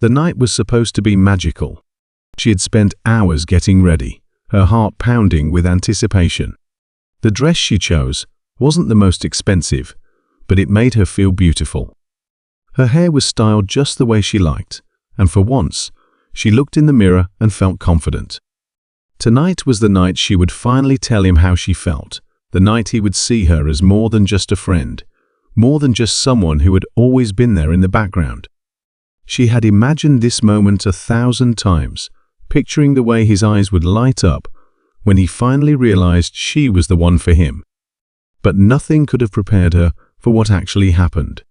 The night was supposed to be magical. She had spent hours getting ready, her heart pounding with anticipation. The dress she chose wasn't the most expensive, but it made her feel beautiful. Her hair was styled just the way she liked, and for once, she looked in the mirror and felt confident. Tonight was the night she would finally tell him how she felt, the night he would see her as more than just a friend, more than just someone who had always been there in the background. She had imagined this moment 1,000 times, picturing the way his eyes would light up when he finally realized she was the one for him. But nothing could have prepared her for what actually happened.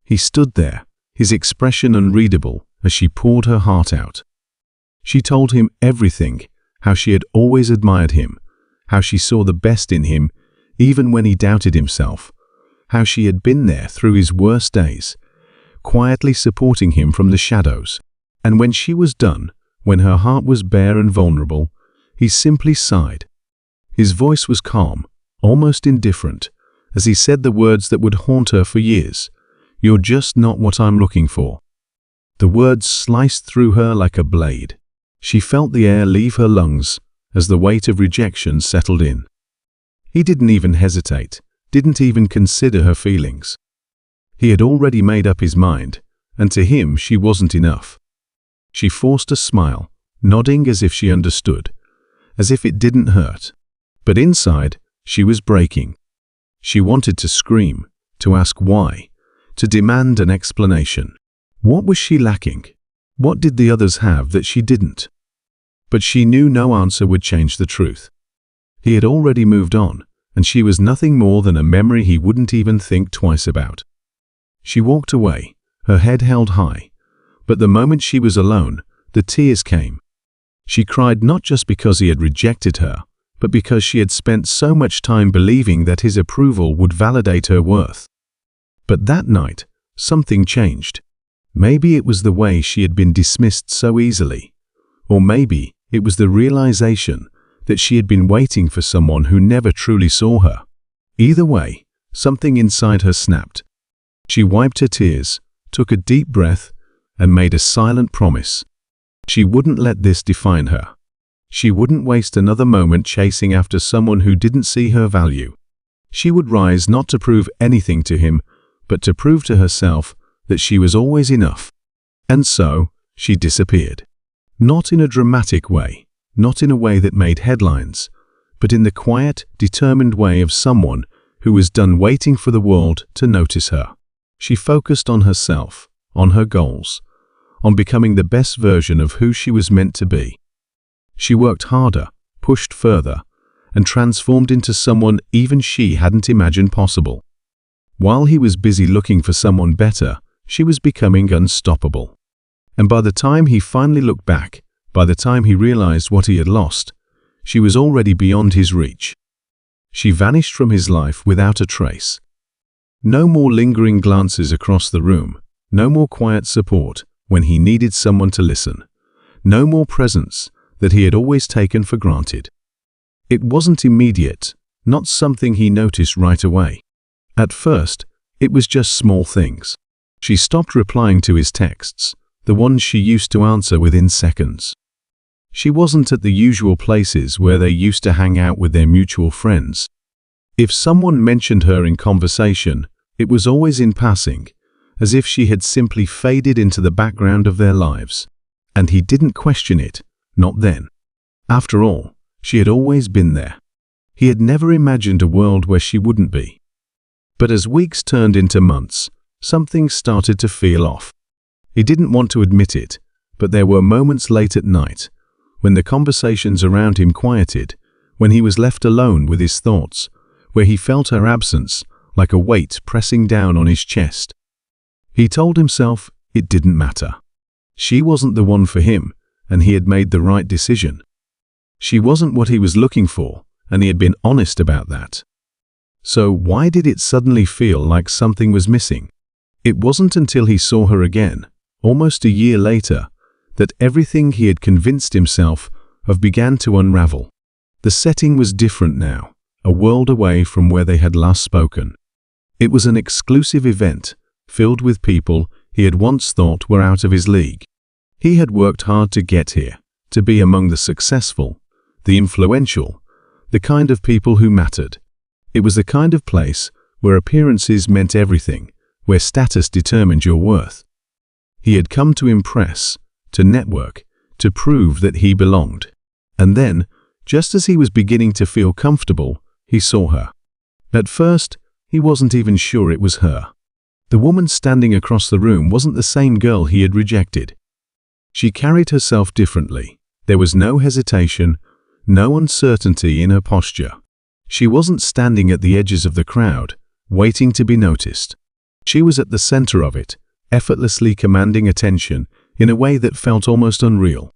He stood there, his expression unreadable as she poured her heart out. She told him everything, how she had always admired him, how she saw the best in him even when he doubted himself, how she had been there through his worst days, quietly supporting him from the shadows. And when she was done, when her heart was bare and vulnerable, he simply sighed. His voice was calm, almost indifferent, as he said the words that would haunt her for years. "You're just not what I'm looking for." The words sliced through her like a blade. She felt the air leave her lungs as the weight of rejection settled in. He didn't even hesitate, didn't even consider her feelings. He had already made up his mind, and to him she wasn't enough. She forced a smile, nodding as if she understood, as if it didn't hurt. But inside, she was breaking. She wanted to scream, to ask why, to demand an explanation. What was she lacking? What did the others have that she didn't? But she knew no answer would change the truth. He had already moved on, and she was nothing more than a memory he wouldn't even think twice about. She walked away, her head held high, but the moment she was alone, the tears came. She cried not just because he had rejected her, but because she had spent so much time believing that his approval would validate her worth. But that night, something changed. Maybe it was the way she had been dismissed so easily, or maybe it was the realization that she had been waiting for someone who never truly saw her. Either way, something inside her snapped. She wiped her tears, took a deep breath, and made a silent promise. She wouldn't let this define her. She wouldn't waste another moment chasing after someone who didn't see her value. She would rise not to prove anything to him, but to prove to herself that she was always enough. And so, she disappeared. Not in a dramatic way, not in a way that made headlines, but in the quiet, determined way of someone who was done waiting for the world to notice her. She focused on herself, on her goals, on becoming the best version of who she was meant to be. She worked harder, pushed further, and transformed into someone even she hadn't imagined possible. While he was busy looking for someone better, she was becoming unstoppable. And by the time he finally looked back, by the time he realized what he had lost, she was already beyond his reach. She vanished from his life without a trace. No more lingering glances across the room, no more quiet support when he needed someone to listen, no more presence that he had always taken for granted. It wasn't immediate, not something he noticed right away. At first, it was just small things. She stopped replying to his texts, the ones she used to answer within seconds. She wasn't at the usual places where they used to hang out with their mutual friends. If someone mentioned her in conversation, it was always in passing, as if she had simply faded into the background of their lives. And he didn't question it, not then. After all, she had always been there. He had never imagined a world where she wouldn't be. But as weeks turned into months, something started to feel off. He didn't want to admit it, but there were moments late at night, when the conversations around him quieted, when he was left alone with his thoughts, where he felt her absence like a weight pressing down on his chest. He told himself it didn't matter. She wasn't the one for him, and he had made the right decision. She wasn't what he was looking for, and he had been honest about that. So why did it suddenly feel like something was missing? It wasn't until he saw her again, almost a year later, that everything he had convinced himself of began to unravel. The setting was different now, a world away from where they had last spoken. It was an exclusive event, filled with people he had once thought were out of his league. He had worked hard to get here, to be among the successful, the influential, the kind of people who mattered. It was the kind of place where appearances meant everything, where status determined your worth. He had come to impress, to network, to prove that he belonged. And then, just as he was beginning to feel comfortable, he saw her. At first, he wasn't even sure it was her. The woman standing across the room wasn't the same girl he had rejected. She carried herself differently. There was no hesitation, no uncertainty in her posture. She wasn't standing at the edges of the crowd, waiting to be noticed. She was at the center of it, effortlessly commanding attention in a way that felt almost unreal.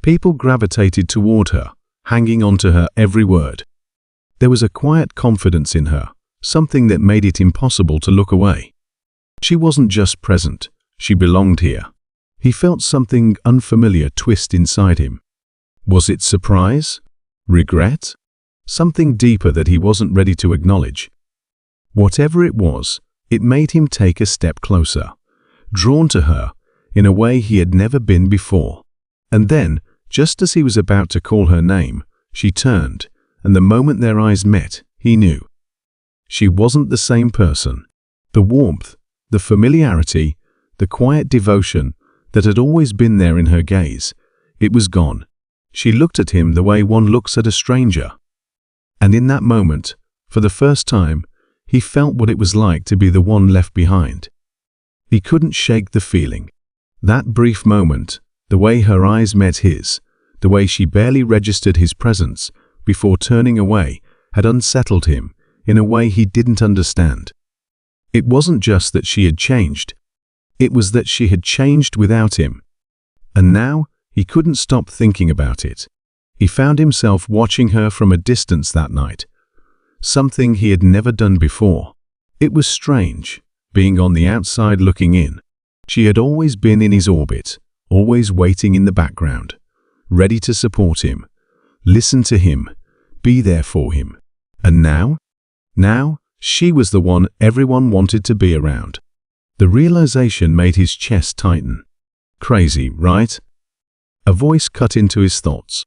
People gravitated toward her, hanging on to her every word. There was a quiet confidence in her, something that made it impossible to look away. She wasn't just present, she belonged here. He felt something unfamiliar twist inside him. Was it surprise? Regret? Something deeper that he wasn't ready to acknowledge. Whatever it was, it made him take a step closer, drawn to her in a way he had never been before. And then, just as he was about to call her name, she turned, and the moment their eyes met, he knew. She wasn't the same person. The warmth, the familiarity, the quiet devotion that had always been there in her gaze, it was gone. She looked at him the way one looks at a stranger. And in that moment, for the first time, he felt what it was like to be the one left behind. He couldn't shake the feeling. That brief moment, the way her eyes met his, the way she barely registered his presence before turning away, had unsettled him in a way he didn't understand. It wasn't just that she had changed. It was that she had changed without him. And now, he couldn't stop thinking about it. He found himself watching her from a distance that night. Something he had never done before. It was strange, being on the outside looking in. She had always been in his orbit, always waiting in the background, ready to support him, listen to him, be there for him. And now? Now, she was the one everyone wanted to be around. The realization made his chest tighten. Crazy, right? A voice cut into his thoughts.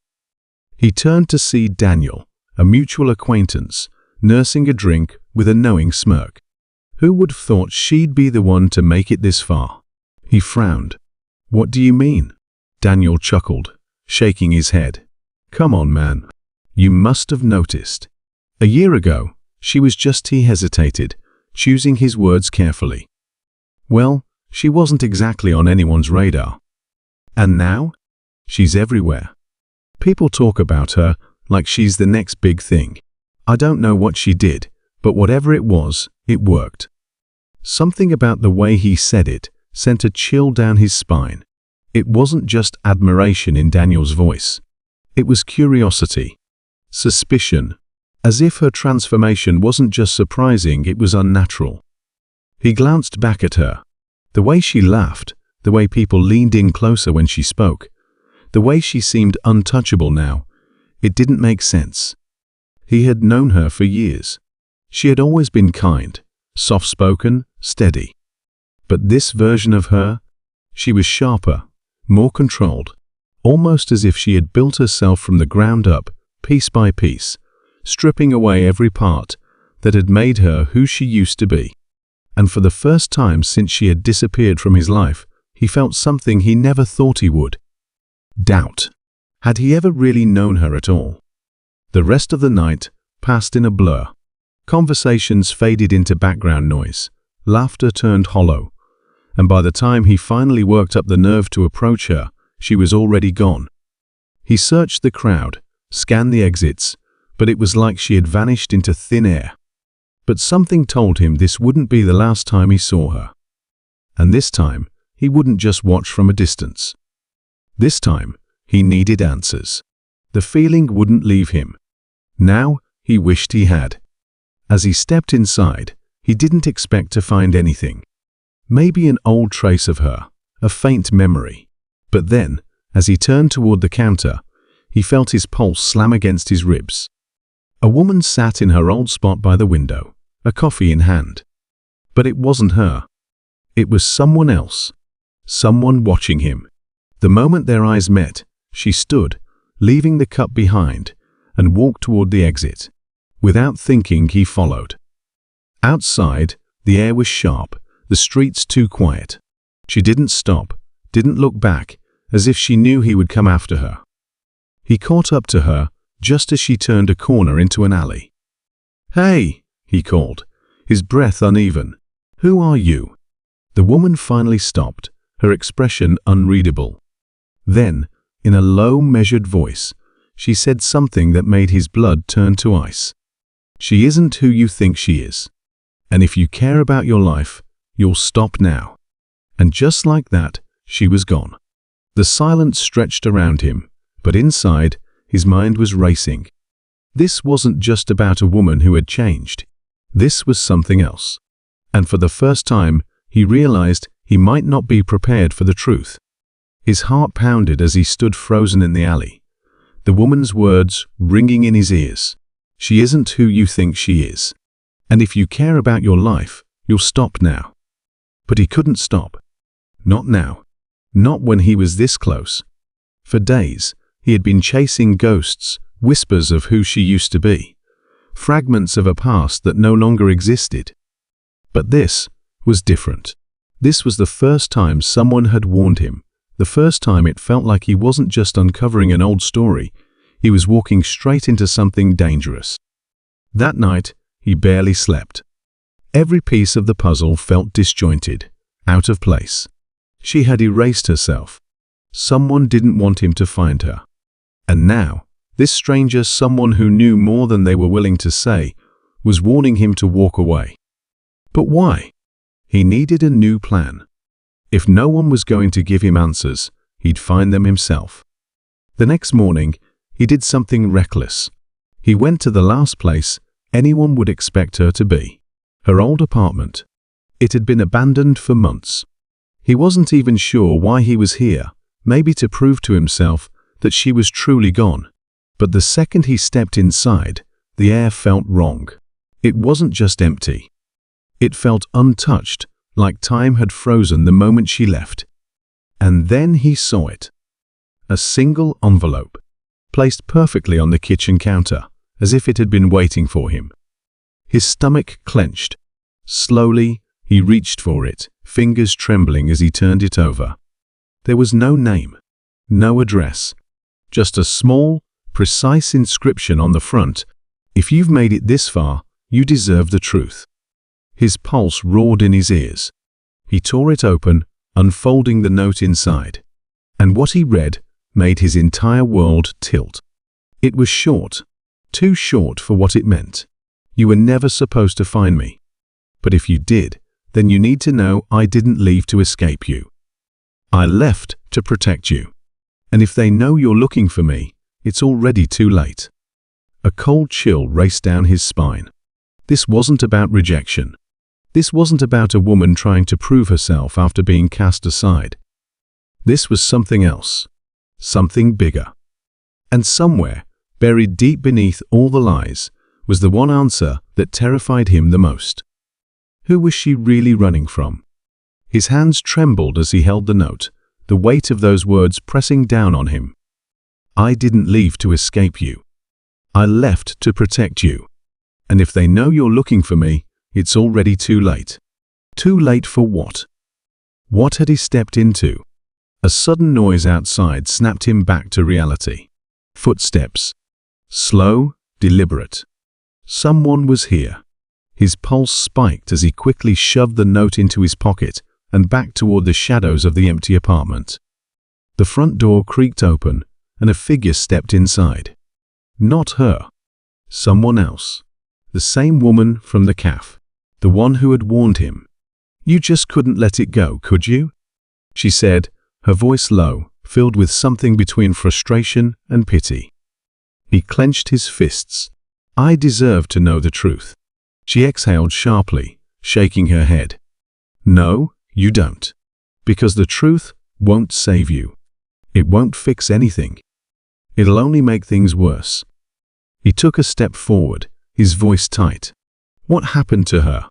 He turned to see Daniel, a mutual acquaintance, nursing a drink with a knowing smirk. Who would have thought she'd be the one to make it this far? He frowned. What do you mean? Daniel chuckled, shaking his head. Come on, man. You must have noticed. A year ago, she was just he hesitated, choosing his words carefully. Well, she wasn't exactly on anyone's radar. And now? She's everywhere. People talk about her like she's the next big thing. I don't know what she did, but whatever it was, it worked. Something about the way he said it sent a chill down his spine. It wasn't just admiration in Daniel's voice. It was curiosity, suspicion, as if her transformation wasn't just surprising, it was unnatural. He glanced back at her. The way she laughed, the way people leaned in closer when she spoke, the way she seemed untouchable now, it didn't make sense. He had known her for years. She had always been kind, soft-spoken, steady. But this version of her, she was sharper, more controlled, almost as if she had built herself from the ground up, piece by piece, stripping away every part that had made her who she used to be. And for the first time since she had disappeared from his life, he felt something he never thought he would. Doubt. Had he ever really known her at all? The rest of the night passed in a blur. Conversations faded into background noise. Laughter turned hollow. And by the time he finally worked up the nerve to approach her, she was already gone. He searched the crowd, scanned the exits, but it was like she had vanished into thin air. But something told him this wouldn't be the last time he saw her. And this time, he wouldn't just watch from a distance. This time, he needed answers. The feeling wouldn't leave him. Now, he wished he had. As he stepped inside, he didn't expect to find anything. Maybe an old trace of her, a faint memory. But then, as he turned toward the counter, he felt his pulse slam against his ribs. A woman sat in her old spot by the window, a coffee in hand. But it wasn't her. It was someone else. Someone watching him. The moment their eyes met, she stood, leaving the cup behind, and walked toward the exit. Without thinking, he followed. Outside, the air was sharp, the streets too quiet. She didn't stop, didn't look back, as if she knew he would come after her. He caught up to her just as she turned a corner into an alley. "Hey," he called, his breath uneven. "Who are you?" The woman finally stopped, her expression unreadable. Then, in a low, measured voice, she said something that made his blood turn to ice. "She isn't who you think she is. And if you care about your life, you'll stop now." And just like that, she was gone. The silence stretched around him, but inside, his mind was racing. This wasn't just about a woman who had changed. This was something else. And for the first time, he realized he might not be prepared for the truth. His heart pounded as he stood frozen in the alley. The woman's words ringing in his ears. "She isn't who you think she is. And if you care about your life, you'll stop now." But he couldn't stop. Not now. Not when he was this close. For days, he had been chasing ghosts, whispers of who she used to be, fragments of a past that no longer existed. But this was different. This was the first time someone had warned him, the first time it felt like he wasn't just uncovering an old story, he was walking straight into something dangerous. That night, he barely slept. Every piece of the puzzle felt disjointed, out of place. She had erased herself. Someone didn't want him to find her. And now, this stranger, someone who knew more than they were willing to say, was warning him to walk away. But why? He needed a new plan. If no one was going to give him answers, he'd find them himself. The next morning, he did something reckless. He went to the last place anyone would expect her to be, her old apartment. It had been abandoned for months. He wasn't even sure why he was here, maybe to prove to himself that she was truly gone. But the second he stepped inside, the air felt wrong. It wasn't just empty. It felt untouched, like time had frozen the moment she left. And then he saw it. A single envelope, placed perfectly on the kitchen counter, as if it had been waiting for him. His stomach clenched. Slowly, he reached for it, fingers trembling as he turned it over. There was no name, no address, just a small, precise inscription on the front. "If you've made it this far, you deserve the truth." His pulse roared in his ears. He tore it open, unfolding the note inside. And what he read made his entire world tilt. It was short, too short for what it meant. "You were never supposed to find me. But if you did, then you need to know I didn't leave to escape you. I left to protect you. And if they know you're looking for me, it's already too late." A cold chill raced down his spine. This wasn't about rejection. This wasn't about a woman trying to prove herself after being cast aside. This was something else, something bigger. And somewhere, buried deep beneath all the lies, was the one answer that terrified him the most. Who was she really running from? His hands trembled as he held the note, the weight of those words pressing down on him. "I didn't leave to escape you. I left to protect you. And if they know you're looking for me, it's already too late." Too late for what? What had he stepped into? A sudden noise outside snapped him back to reality. Footsteps. Slow, deliberate. Someone was here. His pulse spiked as he quickly shoved the note into his pocket and back toward the shadows of the empty apartment. The front door creaked open, and a figure stepped inside. Not her. Someone else. The same woman from the cafe. The one who had warned him. "You just couldn't let it go, could you?" she said, her voice low, filled with something between frustration and pity. He clenched his fists. "I deserve to know the truth." She exhaled sharply, shaking her head. "No, you don't. Because the truth won't save you. It won't fix anything. It'll only make things worse." He took a step forward, his voice tight. "What happened to her?"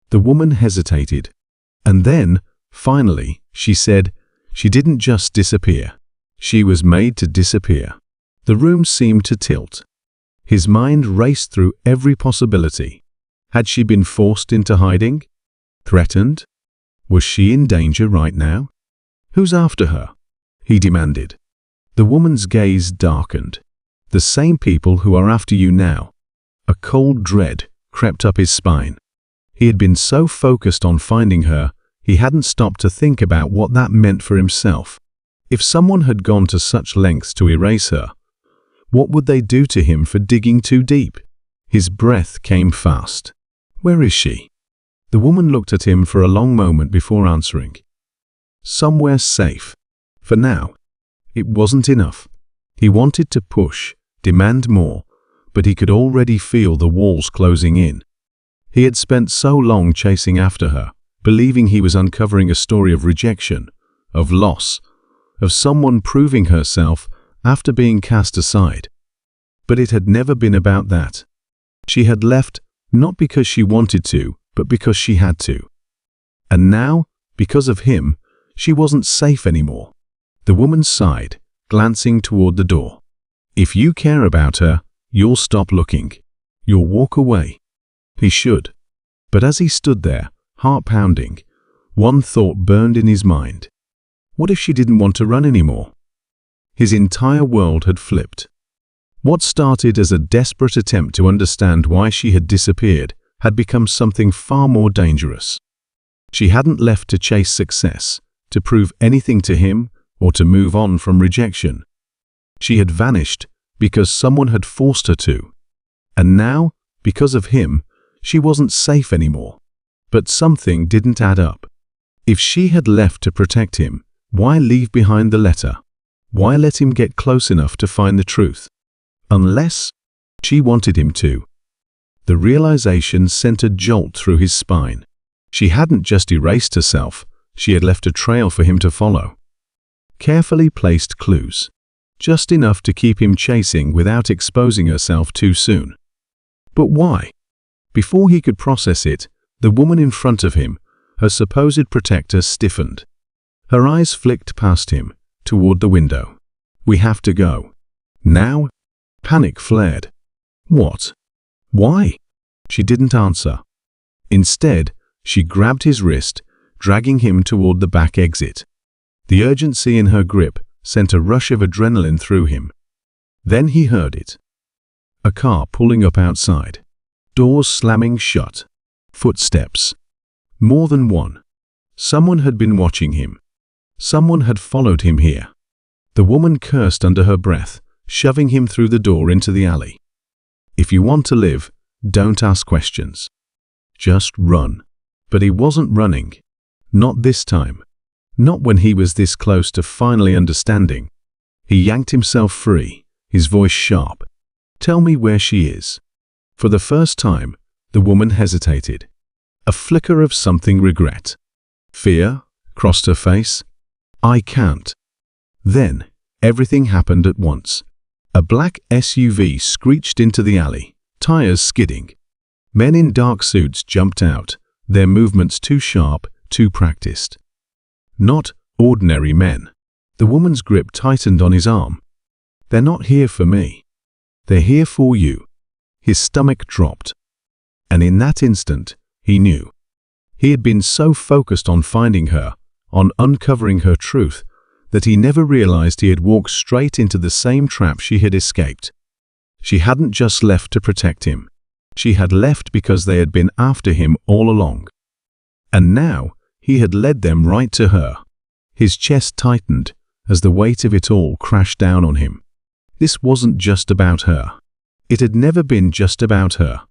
The woman hesitated. And then, finally, she said, She didn't just disappear. She was made to disappear. The room seemed to tilt. His mind raced through every possibility. Had she been forced into hiding? Threatened? Was she in danger right now? Who's after her? He demanded. The woman's gaze darkened. The same people who are after you now. A cold dread crept up his spine. He had been so focused on finding her, he hadn't stopped to think about what that meant for himself. If someone had gone to such lengths to erase her, what would they do to him for digging too deep? His breath came fast. Where is she? The woman looked at him for a long moment before answering. Somewhere safe. For now. It wasn't enough. He wanted to push, demand more, but he could already feel the walls closing in. He had spent so long chasing after her, believing he was uncovering a story of rejection, of loss, of someone proving herself after being cast aside. But it had never been about that. She had left not because she wanted to, but because she had to. And now, because of him, she wasn't safe anymore. The woman sighed, glancing toward the door. If you care about her, you'll stop looking. You'll walk away. He should. But as he stood there, heart pounding, one thought burned in his mind. What if she didn't want to run anymore? His entire world had flipped. What started as a desperate attempt to understand why she had disappeared had become something far more dangerous. She hadn't left to chase success, to prove anything to him, or to move on from rejection. She had vanished because someone had forced her to. And now, because of him, she wasn't safe anymore. But something didn't add up. If she had left to protect him, why leave behind the letter? Why let him get close enough to find the truth? Unless she wanted him to. The realization sent a jolt through his spine. She hadn't just erased herself, she had left a trail for him to follow. Carefully placed clues. Just enough to keep him chasing without exposing herself too soon. But why? Before he could process it, the woman in front of him, her supposed protector, stiffened. Her eyes flicked past him, toward the window. We have to go. Now? Panic flared. What? Why? She didn't answer. Instead, she grabbed his wrist, dragging him toward the back exit. The urgency in her grip sent a rush of adrenaline through him. Then he heard it. A car pulling up outside. Doors slamming shut. Footsteps. More than one. Someone had been watching him. Someone had followed him here. The woman cursed under her breath, shoving him through the door into the alley. If you want to live, don't ask questions. Just run. But he wasn't running. Not this time. Not when he was this close to finally understanding. He yanked himself free, his voice sharp. Tell me where she is. For the first time, the woman hesitated. A flicker of something regret. Fear crossed her face. I can't. Then, everything happened at once. A black SUV screeched into the alley, tires skidding. Men in dark suits jumped out, their movements too sharp, too practiced. Not ordinary men. The woman's grip tightened on his arm. They're not here for me. They're here for you. His stomach dropped. And in that instant, he knew. He had been so focused on finding her, on uncovering her truth, that he never realized he had walked straight into the same trap she had escaped. She hadn't just left to protect him. She had left because they had been after him all along. And now, he had led them right to her. His chest tightened as the weight of it all crashed down on him. This wasn't just about her. It had never been just about her.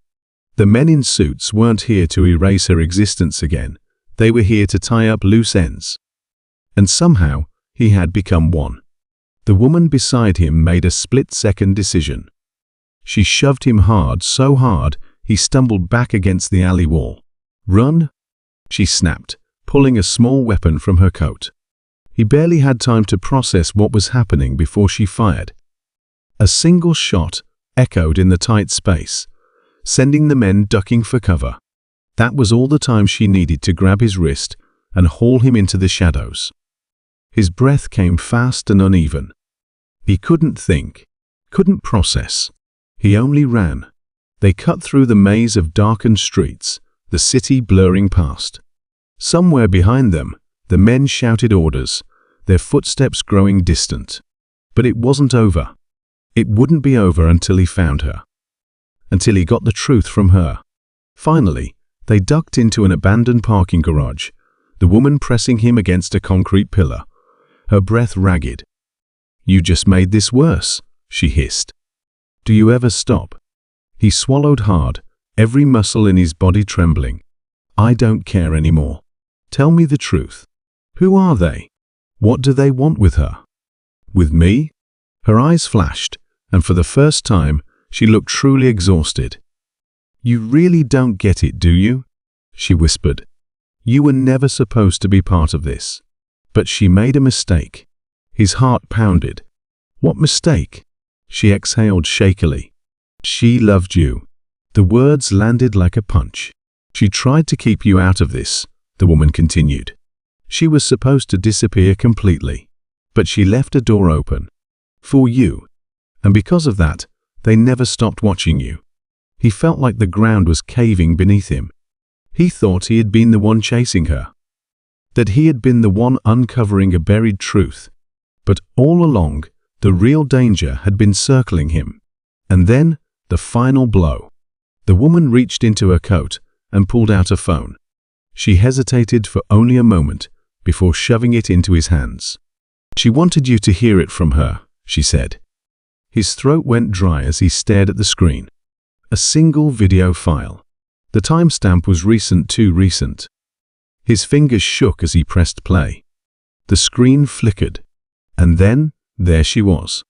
The men in suits weren't here to erase her existence again. They were here to tie up loose ends. And somehow, he had become one. The woman beside him made a split-second decision. She shoved him hard, so hard, he stumbled back against the alley wall. Run? She snapped, pulling a small weapon from her coat. He barely had time to process what was happening before she fired. A single shot echoed in the tight space, sending the men ducking for cover. That was all the time she needed to grab his wrist and haul him into the shadows. His breath came fast and uneven. He couldn't think, couldn't process. He only ran. They cut through the maze of darkened streets, the city blurring past. Somewhere behind them, the men shouted orders, their footsteps growing distant. But it wasn't over. It wouldn't be over until he found her. Until he got the truth from her. Finally, they ducked into an abandoned parking garage, the woman pressing him against a concrete pillar, her breath ragged. "You just made this worse," she hissed. "Do you ever stop?" He swallowed hard, every muscle in his body trembling. "I don't care anymore. Tell me the truth. Who are they? What do they want with her?" "With me?" Her eyes flashed, and for the first time, she looked truly exhausted. "You really don't get it, do you?" she whispered. "You were never supposed to be part of this." But she made a mistake. His heart pounded. "What mistake?" She exhaled shakily. "She loved you." The words landed like a punch. "She tried to keep you out of this," the woman continued. "She was supposed to disappear completely, but she left a door open. For you. And because of that, they never stopped watching you." He felt like the ground was caving beneath him. He thought he had been the one chasing her, that he had been the one uncovering a buried truth. But all along, the real danger had been circling him. And then, the final blow. The woman reached into her coat and pulled out a phone. She hesitated for only a moment before shoving it into his hands. "She wanted you to hear it from her," she said. His throat went dry as he stared at the screen. A single video file. The timestamp was recent, too recent. His fingers shook as he pressed play. The screen flickered. And then, there she was.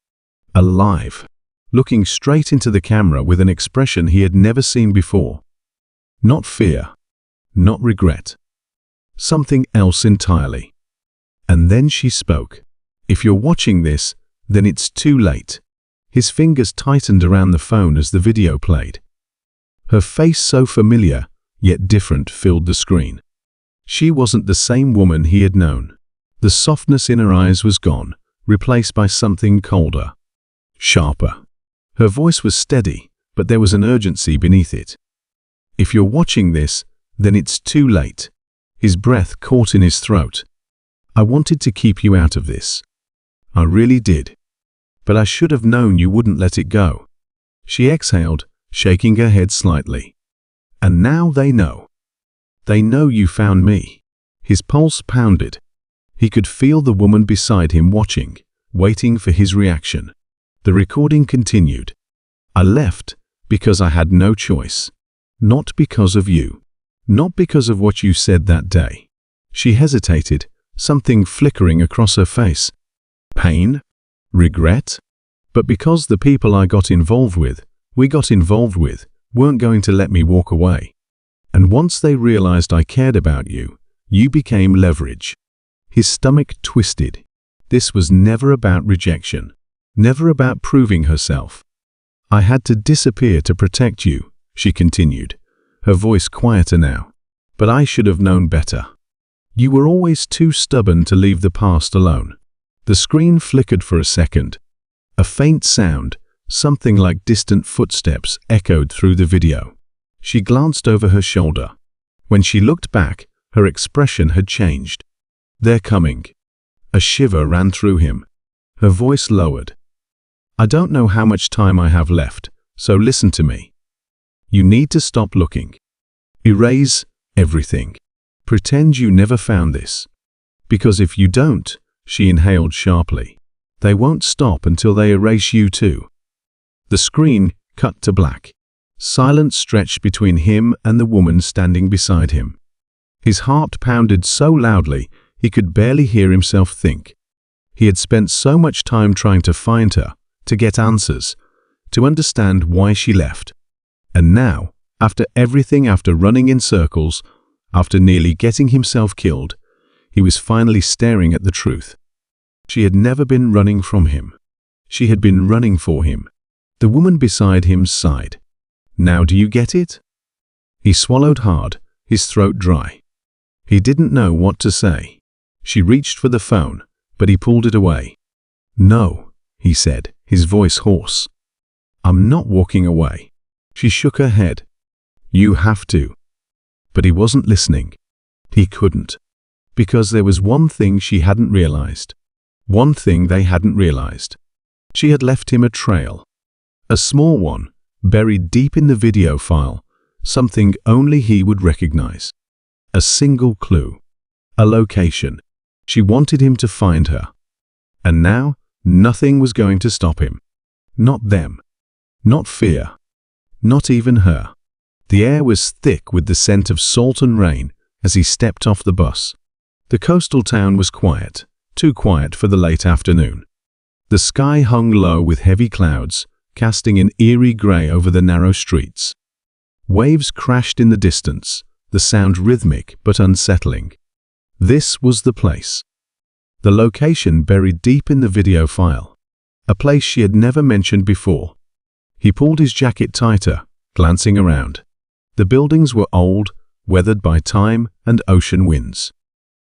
Alive. Looking straight into the camera with an expression he had never seen before. Not fear. Not regret. Something else entirely. And then she spoke. "If you're watching this, then it's too late." His fingers tightened around the phone as the video played. Her face, so familiar, yet different, filled the screen. She wasn't the same woman he had known. The softness in her eyes was gone, replaced by something colder, sharper. Her voice was steady, but there was an urgency beneath it. "If you're watching this, then it's too late." His breath caught in his throat. "I wanted to keep you out of this. I really did. But I should have known you wouldn't let it go." She exhaled, shaking her head slightly. "And now they know. They know you found me." His pulse pounded. He could feel the woman beside him watching, waiting for his reaction. The recording continued. "I left because I had no choice. Not because of you. Not because of what you said that day." She hesitated, something flickering across her face. "Pain? Regret? But because the people we got involved with, weren't going to let me walk away. And once they realized I cared about you, you became leverage." His stomach twisted. This was never about rejection, never about proving herself. "I had to disappear to protect you," she continued, her voice quieter now. "But I should have known better. You were always too stubborn to leave the past alone." The screen flickered for a second. A faint sound, something like distant footsteps, echoed through the video. She glanced over her shoulder. When she looked back, her expression had changed. "They're coming." A shiver ran through him. Her voice lowered. "I don't know how much time I have left, so listen to me. You need to stop looking. Erase everything. Pretend you never found this. Because if you don't," she inhaled sharply, "they won't stop until they erase you too." The screen cut to black. Silence stretched between him and the woman standing beside him. His heart pounded so loudly he could barely hear himself think. He had spent so much time trying to find her, to get answers, to understand why she left. And now, after everything, after running in circles, after nearly getting himself killed, he was finally staring at the truth. She had never been running from him. She had been running for him. The woman beside him sighed. "Now do you get it?" He swallowed hard, his throat dry. He didn't know what to say. She reached for the phone, but he pulled it away. "No," he said, his voice hoarse. "I'm not walking away." She shook her head. "You have to." But he wasn't listening. He couldn't. Because there was one thing she hadn't realized. One thing they hadn't realized. She had left him a trail. A small one, buried deep in the video file, something only he would recognize. A single clue. A location. She wanted him to find her. And now, nothing was going to stop him. Not them. Not fear. Not even her. The air was thick with the scent of salt and rain as he stepped off the bus. The coastal town was quiet, too quiet for the late afternoon. The sky hung low with heavy clouds, casting an eerie grey over the narrow streets. Waves crashed in the distance, the sound rhythmic but unsettling. This was the place. The location buried deep in the video file. A place she had never mentioned before. He pulled his jacket tighter, glancing around. The buildings were old, weathered by time and ocean winds.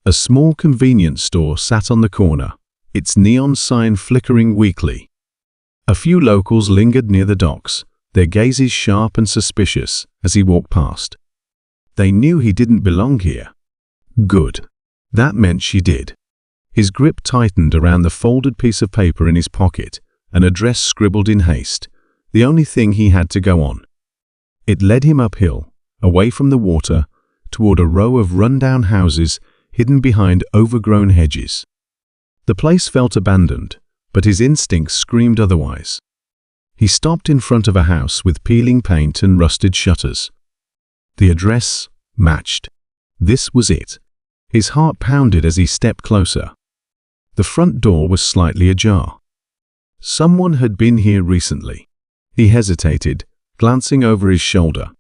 A small convenience store sat on the corner, its neon sign flickering weakly. A few locals lingered near the docks, their gazes sharp and suspicious as he walked past. They knew he didn't belong here. Good. That meant she did. His grip tightened around the folded piece of paper in his pocket, an address scribbled in haste, the only thing he had to go on. It led him uphill, away from the water, toward a row of run-down houses hidden behind overgrown hedges. The place felt abandoned, but his instincts screamed otherwise. He stopped in front of a house with peeling paint and rusted shutters. The address matched. This was it. His heart pounded as he stepped closer. The front door was slightly ajar. Someone had been here recently. He hesitated, glancing over his shoulder.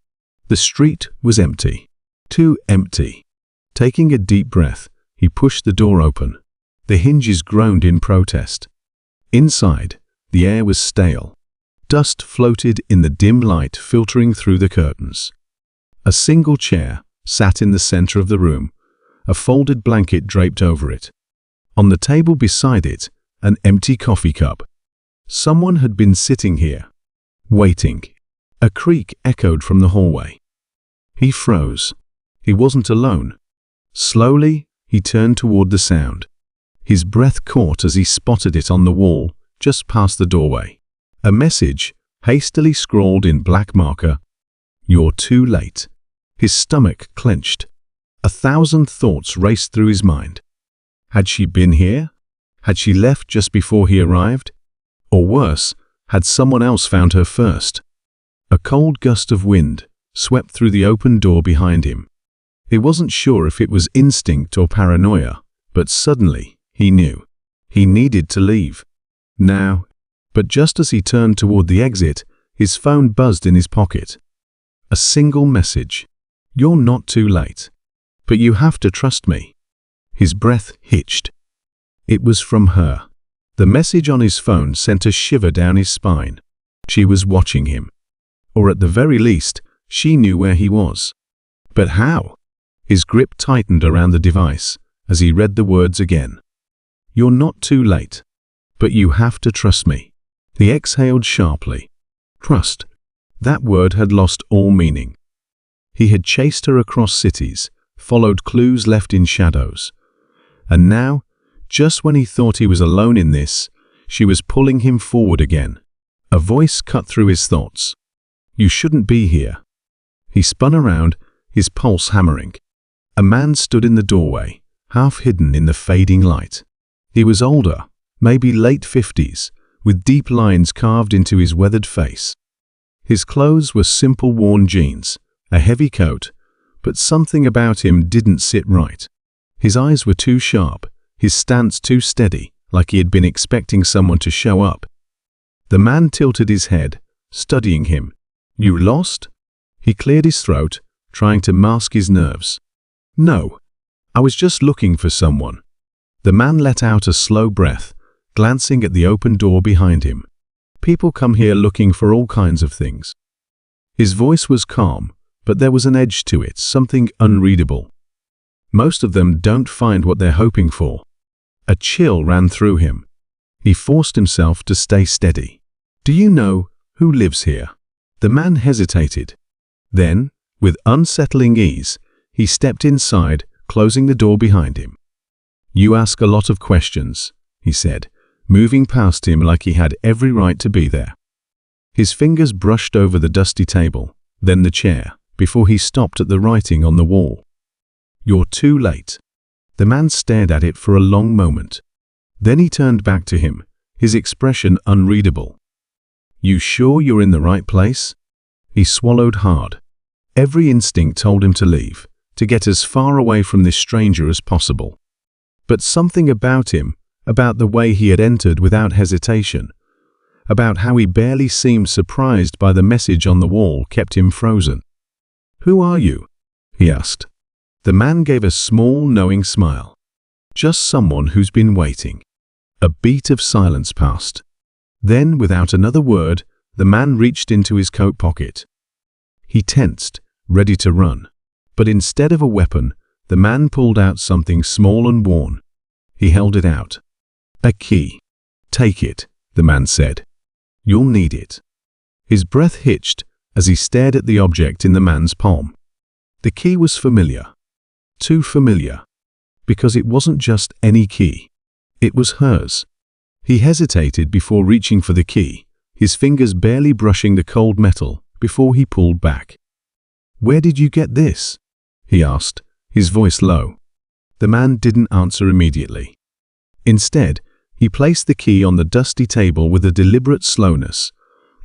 The street was empty. Too empty. Taking a deep breath, he pushed the door open. The hinges groaned in protest. Inside, the air was stale. Dust floated in the dim light filtering through the curtains. A single chair sat in the center of the room, a folded blanket draped over it. On the table beside it, an empty coffee cup. Someone had been sitting here, waiting. A creak echoed from the hallway. He froze. He wasn't alone. Slowly, he turned toward the sound. His breath caught as he spotted it on the wall, just past the doorway. A message, hastily scrawled in black marker. "You're too late." His stomach clenched. 1,000 thoughts raced through his mind. Had she been here? Had she left just before he arrived? Or worse, had someone else found her first? A cold gust of wind swept through the open door behind him. He wasn't sure if it was instinct or paranoia, but suddenly, he knew. He needed to leave. Now. But just as he turned toward the exit, his phone buzzed in his pocket. A single message. "You're not too late. But you have to trust me." His breath hitched. It was from her. The message on his phone sent a shiver down his spine. She was watching him. Or at the very least, she knew where he was. But how? His grip tightened around the device as he read the words again. "You're not too late. But you have to trust me." He exhaled sharply. Trust. That word had lost all meaning. He had chased her across cities, followed clues left in shadows. And now, just when he thought he was alone in this, she was pulling him forward again. A voice cut through his thoughts. "You shouldn't be here." He spun around, his pulse hammering. A man stood in the doorway, half hidden in the fading light. He was older, maybe late 50s, with deep lines carved into his weathered face. His clothes were simple worn jeans, a heavy coat, but something about him didn't sit right. His eyes were too sharp, his stance too steady, like he had been expecting someone to show up. The man tilted his head, studying him. "You lost?" He cleared his throat, trying to mask his nerves. "No, I was just looking for someone." The man let out a slow breath, glancing at the open door behind him. "People come here looking for all kinds of things." His voice was calm, but there was an edge to it, something unreadable. "Most of them don't find what they're hoping for." A chill ran through him. He forced himself to stay steady. "Do you know who lives here?" The man hesitated. Then, with unsettling ease, he stepped inside, closing the door behind him. "You ask a lot of questions," he said, moving past him like he had every right to be there. His fingers brushed over the dusty table, then the chair, before he stopped at the writing on the wall. "You're too late." The man stared at it for a long moment. Then he turned back to him, his expression unreadable. "You sure you're in the right place?" He swallowed hard. Every instinct told him to leave, to get as far away from this stranger as possible. But something about him, about the way he had entered without hesitation, about how he barely seemed surprised by the message on the wall, kept him frozen. "Who are you?" he asked. The man gave a small, knowing smile. "Just someone who's been waiting." A beat of silence passed. Then, without another word, the man reached into his coat pocket. He tensed, ready to run. But instead of a weapon, the man pulled out something small and worn. He held it out. "A key." "Take it," the man said. "You'll need it." His breath hitched as he stared at the object in the man's palm. The key was familiar. Too familiar. Because it wasn't just any key. It was hers. He hesitated before reaching for the key, his fingers barely brushing the cold metal before he pulled back. "Where did you get this?" he asked, his voice low. The man didn't answer immediately. Instead, he placed the key on the dusty table with a deliberate slowness,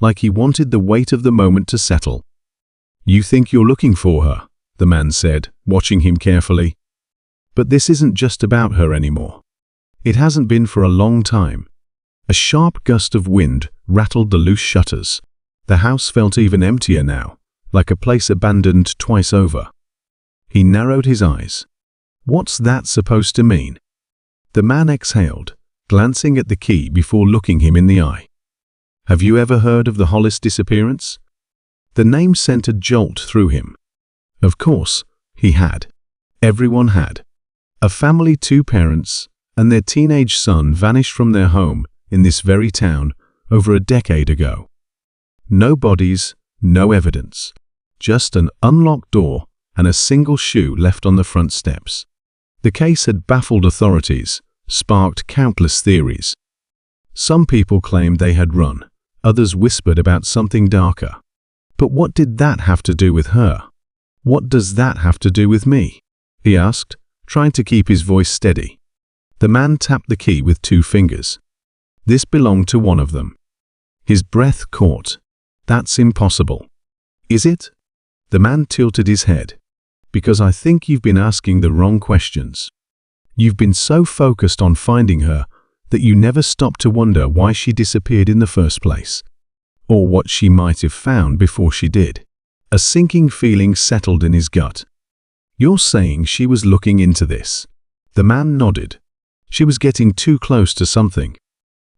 like he wanted the weight of the moment to settle. "You think you're looking for her," the man said, watching him carefully. "But this isn't just about her anymore. It hasn't been for a long time." A sharp gust of wind rattled the loose shutters. The house felt even emptier now, like a place abandoned twice over. He narrowed his eyes. "What's that supposed to mean?" The man exhaled, glancing at the key before looking him in the eye. "Have you ever heard of the Hollis disappearance?" The name sent a jolt through him. Of course, he had. Everyone had. A family, 2 parents, and their teenage son vanished from their home in this very town over a decade ago. No bodies, no evidence. Just an unlocked door and a single shoe left on the front steps. The case had baffled authorities, sparked countless theories. Some people claimed they had run, others whispered about something darker. But what did that have to do with her? "What does that have to do with me?" he asked, trying to keep his voice steady. The man tapped the key with 2 fingers. This belonged to one of them. His breath caught. "That's impossible." "Is it?" The man tilted his head. "Because I think you've been asking the wrong questions. You've been so focused on finding her that you never stopped to wonder why she disappeared in the first place, or what she might have found before she did." A sinking feeling settled in his gut. "You're saying she was looking into this?" The man nodded. "She was getting too close to something.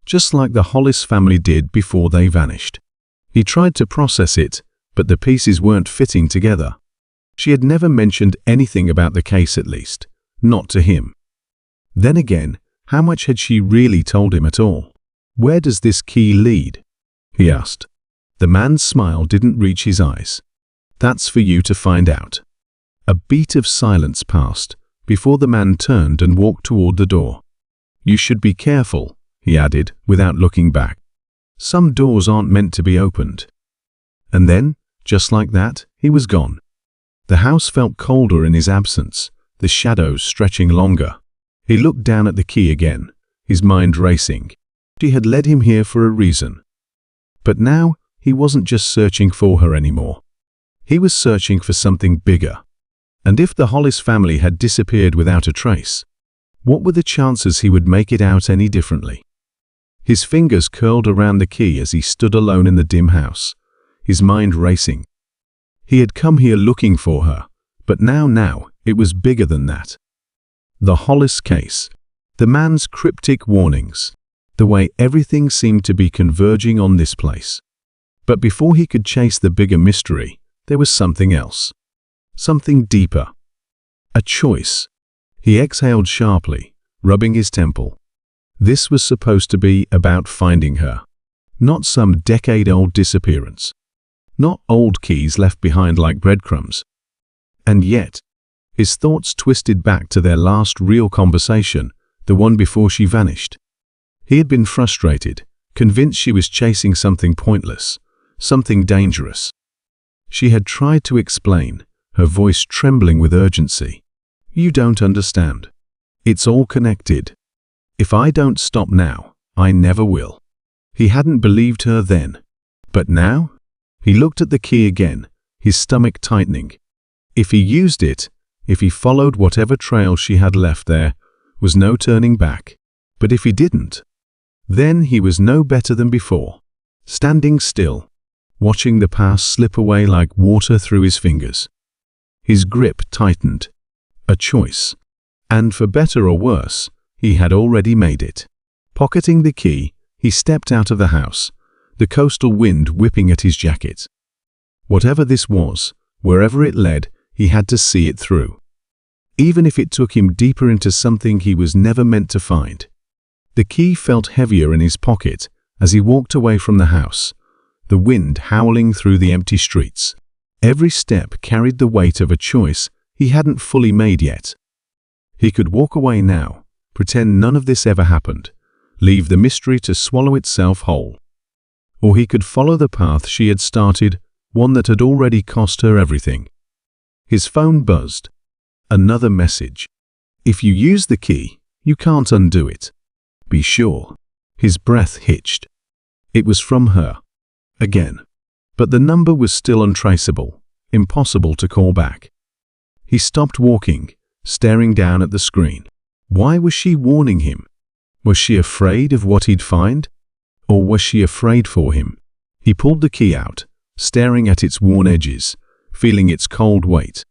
Just like the Hollis family did before they vanished." He tried to process it, but the pieces weren't fitting together. She had never mentioned anything about the case, at least, not to him. Then again, how much had she really told him at all? "Where does this key lead?" he asked. The man's smile didn't reach his eyes. "That's for you to find out." A beat of silence passed before the man turned and walked toward the door. "You should be careful," he added, without looking back. "Some doors aren't meant to be opened." And then, just like that, he was gone. The house felt colder in his absence, the shadows stretching longer. He looked down at the key again, his mind racing. She had led him here for a reason. But now, he wasn't just searching for her anymore. He was searching for something bigger. And if the Hollis family had disappeared without a trace, what were the chances he would make it out any differently? His fingers curled around the key as he stood alone in the dim house, his mind racing. He had come here looking for her, but now, it was bigger than that. The Hollis case, the man's cryptic warnings, the way everything seemed to be converging on this place. But before he could chase the bigger mystery, there was something else. Something deeper. A choice. He exhaled sharply, rubbing his temple. This was supposed to be about finding her, not some decade-old disappearance, not old keys left behind like breadcrumbs. And yet, his thoughts twisted back to their last real conversation, the one before she vanished. He had been frustrated, convinced she was chasing something pointless, something dangerous. She had tried to explain, her voice trembling with urgency. "You don't understand. It's all connected. If I don't stop now, I never will." He hadn't believed her then. But now? He looked at the key again, his stomach tightening. If he used it, if he followed whatever trail she had left there, was no turning back. But if he didn't, then he was no better than before, standing still, watching the past slip away like water through his fingers. His grip tightened. A choice. And for better or worse, he had already made it. Pocketing the key, he stepped out of the house, the coastal wind whipping at his jacket. Whatever this was, wherever it led, he had to see it through. Even if it took him deeper into something he was never meant to find. The key felt heavier in his pocket as he walked away from the house, the wind howling through the empty streets. Every step carried the weight of a choice he hadn't fully made yet. He could walk away now, pretend none of this ever happened, leave the mystery to swallow itself whole. Or he could follow the path she had started, one that had already cost her everything. His phone buzzed. Another message. "If you use the key, you can't undo it. Be sure." His breath hitched. It was from her. Again. But the number was still untraceable, impossible to call back. He stopped walking, staring down at the screen. Why was she warning him? Was she afraid of what he'd find? Or was she afraid for him? He pulled the key out, staring at its worn edges, feeling its cold weight.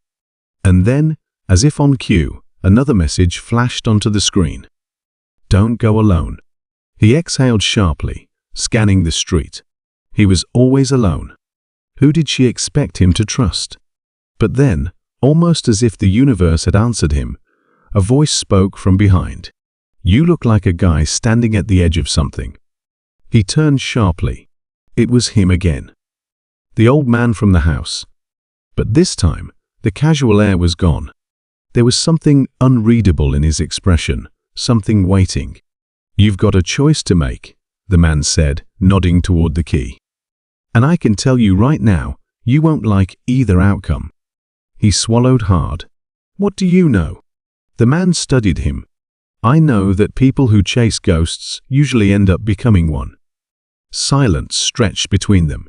And then, as if on cue, another message flashed onto the screen. "Don't go alone." He exhaled sharply, scanning the street. He was always alone. Who did she expect him to trust? But then, almost as if the universe had answered him, a voice spoke from behind. "You look like a guy standing at the edge of something." He turned sharply. It was him again. The old man from the house. But this time, the casual air was gone. There was something unreadable in his expression, something waiting. "You've got a choice to make," the man said, nodding toward the key. "And I can tell you right now, you won't like either outcome." He swallowed hard. "What do you know?" The man studied him. "I know that people who chase ghosts usually end up becoming one." Silence stretched between them.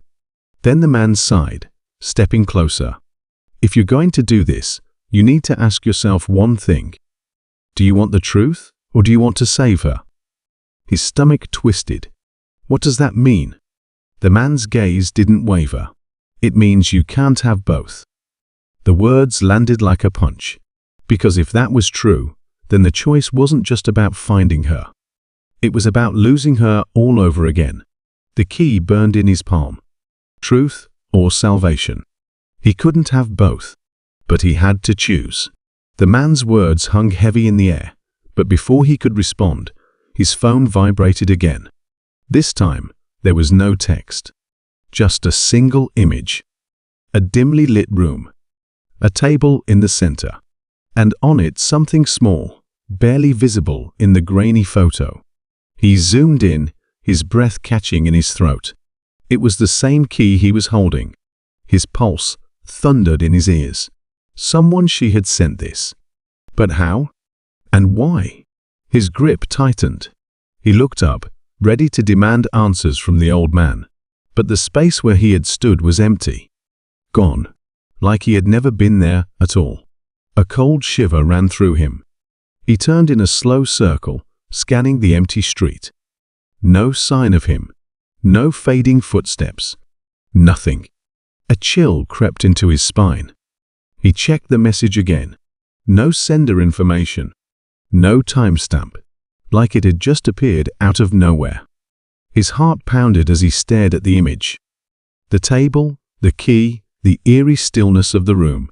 Then the man sighed, stepping closer. "If you're going to do this, you need to ask yourself one thing. Do you want the truth, or do you want to save her?" His stomach twisted. "What does that mean?" The man's gaze didn't waver. "It means you can't have both." The words landed like a punch. Because if that was true, then the choice wasn't just about finding her. It was about losing her all over again. The key burned in his palm. Truth or salvation. He couldn't have both. But he had to choose. The man's words hung heavy in the air, but before he could respond, his phone vibrated again. This time, there was no text. Just a single image. A dimly lit room. A table in the center. And on it something small, barely visible in the grainy photo. He zoomed in, his breath catching in his throat. It was the same key he was holding. His pulse thundered in his ears. Someone she had sent this. But how? And why? His grip tightened. He looked up, ready to demand answers from the old man. But the space where he had stood was empty. Gone. Like he had never been there at all. A cold shiver ran through him. He turned in a slow circle, scanning the empty street. No sign of him. No fading footsteps. Nothing. A chill crept into his spine. He checked the message again. No sender information. No timestamp. Like it had just appeared out of nowhere. His heart pounded as he stared at the image. The table, the key, the eerie stillness of the room.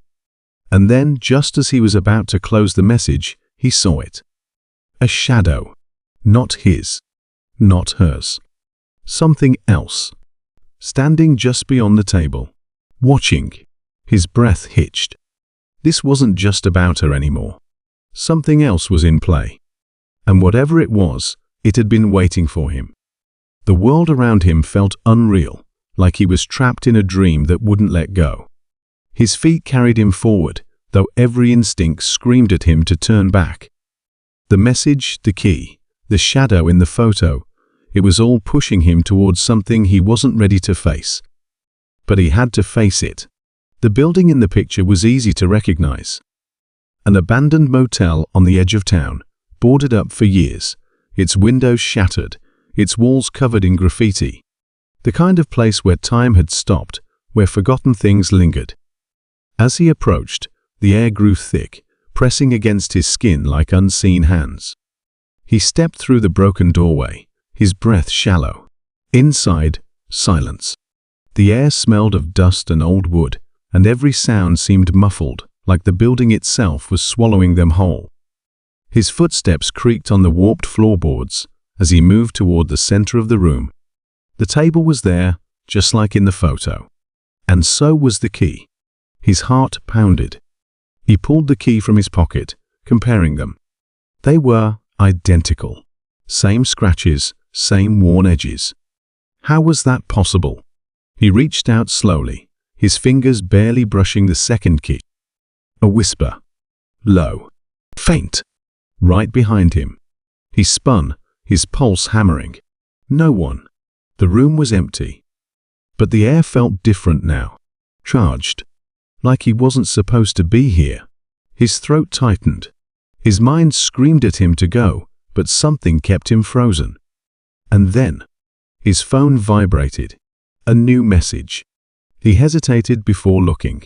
And then, just as he was about to close the message, he saw it. A shadow. Not his. Not hers. Something else. Standing just beyond the table. Watching. His breath hitched. This wasn't just about her anymore. Something else was in play. And whatever it was, it had been waiting for him. The world around him felt unreal, like he was trapped in a dream that wouldn't let go. His feet carried him forward, though every instinct screamed at him to turn back. The message, the key, the shadow in the photo, it was all pushing him towards something he wasn't ready to face. But he had to face it. The building in the picture was easy to recognize. An abandoned motel on the edge of town, boarded up for years, its windows shattered, its walls covered in graffiti. The kind of place where time had stopped, where forgotten things lingered. As he approached, the air grew thick, pressing against his skin like unseen hands. He stepped through the broken doorway, his breath shallow. Inside, silence. The air smelled of dust and old wood, and every sound seemed muffled, like the building itself was swallowing them whole. His footsteps creaked on the warped floorboards as he moved toward the center of the room. The table was there, just like in the photo. And so was the key. His heart pounded. He pulled the key from his pocket, comparing them. They were identical. Same scratches, same worn edges. How was that possible? He reached out slowly, his fingers barely brushing the second key. A whisper. Low. Faint. Right behind him. He spun, his pulse hammering. No one. The room was empty. But the air felt different now. Charged. Like he wasn't supposed to be here. His throat tightened. His mind screamed at him to go, but something kept him frozen. And then, his phone vibrated. A new message. He hesitated before looking.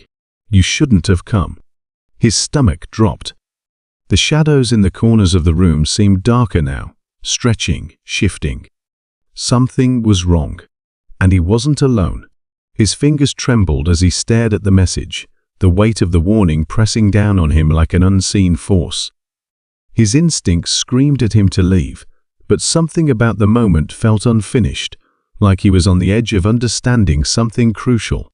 You shouldn't have come. His stomach dropped. The shadows in the corners of the room seemed darker now, stretching, shifting. Something was wrong. And he wasn't alone. His fingers trembled as he stared at the message, the weight of the warning pressing down on him like an unseen force. His instincts screamed at him to leave, but something about the moment felt unfinished, like he was on the edge of understanding something crucial.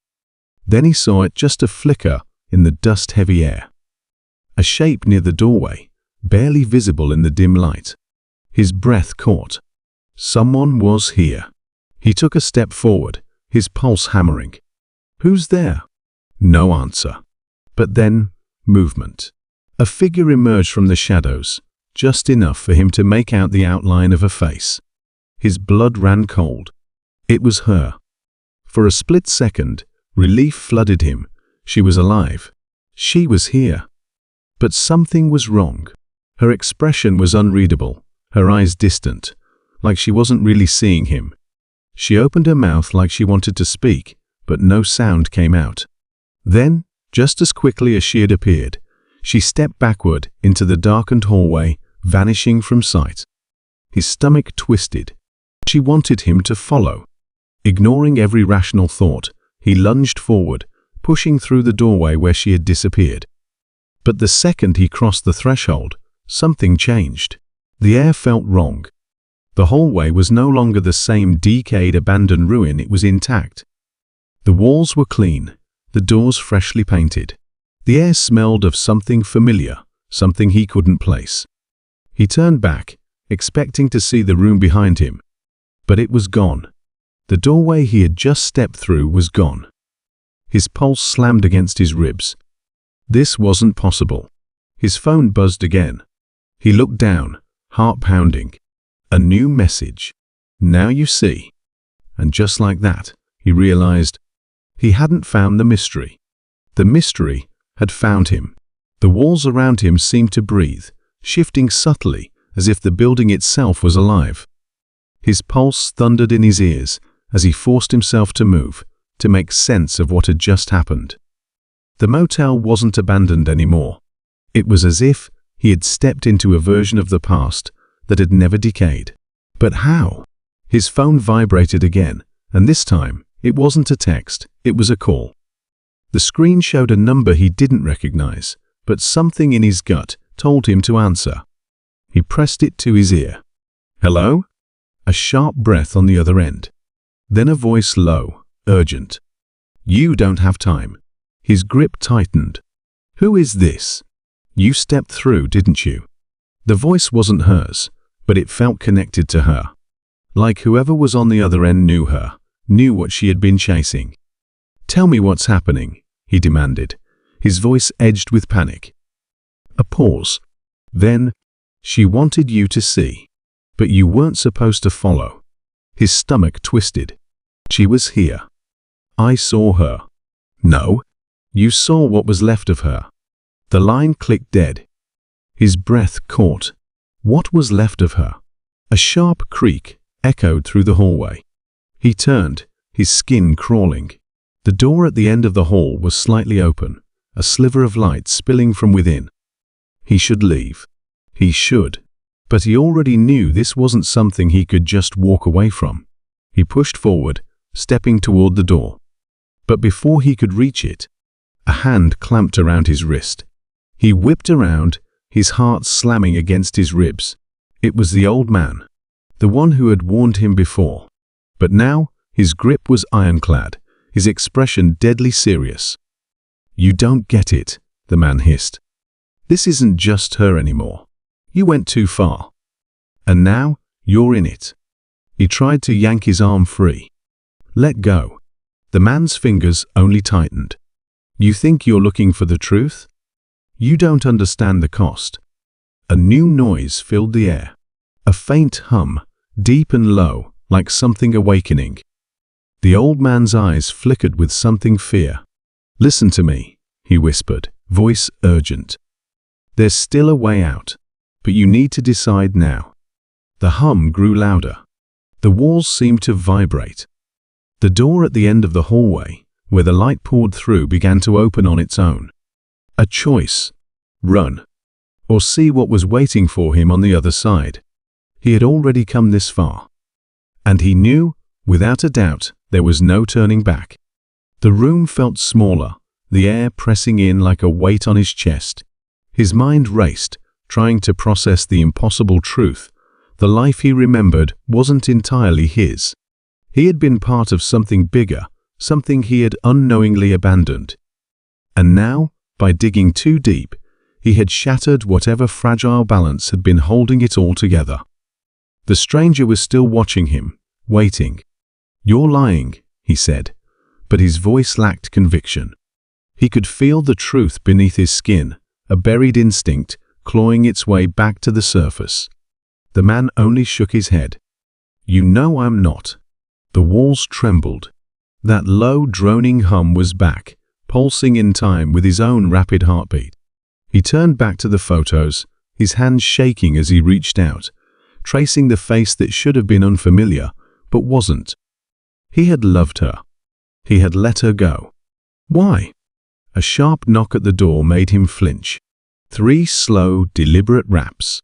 Then he saw it, just a flicker in the dust-heavy air. A shape near the doorway, barely visible in the dim light. His breath caught. Someone was here. He took a step forward, his pulse hammering. Who's there? No answer. But then, movement. A figure emerged from the shadows, just enough for him to make out the outline of a face. His blood ran cold. It was her. For a split second, relief flooded him. She was alive. She was here. But something was wrong. Her expression was unreadable, her eyes distant, like she wasn't really seeing him. She opened her mouth like she wanted to speak, but no sound came out. Then, just as quickly as she had appeared, she stepped backward into the darkened hallway, vanishing from sight. His stomach twisted. She wanted him to follow. Ignoring every rational thought, he lunged forward, pushing through the doorway where she had disappeared. But the second he crossed the threshold, something changed. The air felt wrong. The hallway was no longer the same decayed abandoned ruin, it was intact. The walls were clean, the doors freshly painted. The air smelled of something familiar, something he couldn't place. He turned back, expecting to see the room behind him. But it was gone. The doorway he had just stepped through was gone. His pulse slammed against his ribs. This wasn't possible. His phone buzzed again. He looked down, heart pounding. A new message. Now you see. And just like that, he realized he hadn't found the mystery. The mystery had found him. The walls around him seemed to breathe, shifting subtly as if the building itself was alive. His pulse thundered in his ears as he forced himself to move, to make sense of what had just happened. The motel wasn't abandoned anymore. It was as if he had stepped into a version of the past that had never decayed. But how? His phone vibrated again, and this time it wasn't a text, it was a call. The screen showed a number he didn't recognize, but something in his gut told him to answer. He pressed it to his ear. Hello? A sharp breath on the other end. Then a voice low, urgent. You don't have time. His grip tightened. Who is this? You stepped through, didn't you? The voice wasn't hers, but it felt connected to her. Like whoever was on the other end knew her, knew what she had been chasing. Tell me what's happening, he demanded, his voice edged with panic. A pause. Then, she wanted you to see, but you weren't supposed to follow. His stomach twisted. She was here. I saw her. No, you saw what was left of her. The line clicked dead. His breath caught. What was left of her? A sharp creak echoed through the hallway. He turned, his skin crawling. The door at the end of the hall was slightly open, a sliver of light spilling from within. He should leave. He should. But he already knew this wasn't something he could just walk away from. He pushed forward, stepping toward the door. But before he could reach it, a hand clamped around his wrist. He whipped around, his heart slamming against his ribs. It was the old man, the one who had warned him before. But now, his grip was ironclad, his expression deadly serious. You don't get it, the man hissed. This isn't just her anymore. You went too far. And now, you're in it. He tried to yank his arm free. Let go. The man's fingers only tightened. You think you're looking for the truth? You don't understand the cost. A new noise filled the air. A faint hum, deep and low, like something awakening. The old man's eyes flickered with something fear. Listen to me, he whispered, voice urgent. There's still a way out, but you need to decide now. The hum grew louder. The walls seemed to vibrate. The door at the end of the hallway, where the light poured through, began to open on its own. A choice. Run. Or see what was waiting for him on the other side. He had already come this far. And he knew, without a doubt, there was no turning back. The room felt smaller, the air pressing in like a weight on his chest. His mind raced, trying to process the impossible truth. The life he remembered wasn't entirely his. He had been part of something bigger, something he had unknowingly abandoned. And now, by digging too deep, he had shattered whatever fragile balance had been holding it all together. The stranger was still watching him, waiting. You're lying, he said, but his voice lacked conviction. He could feel the truth beneath his skin, a buried instinct clawing its way back to the surface. The man only shook his head. You know I'm not. The walls trembled. That low, droning hum was back, pulsing in time with his own rapid heartbeat. He turned back to the photos, his hands shaking as he reached out, tracing the face that should have been unfamiliar, but wasn't. He had loved her. He had let her go. Why? A sharp knock at the door made him flinch. 3 slow, deliberate raps.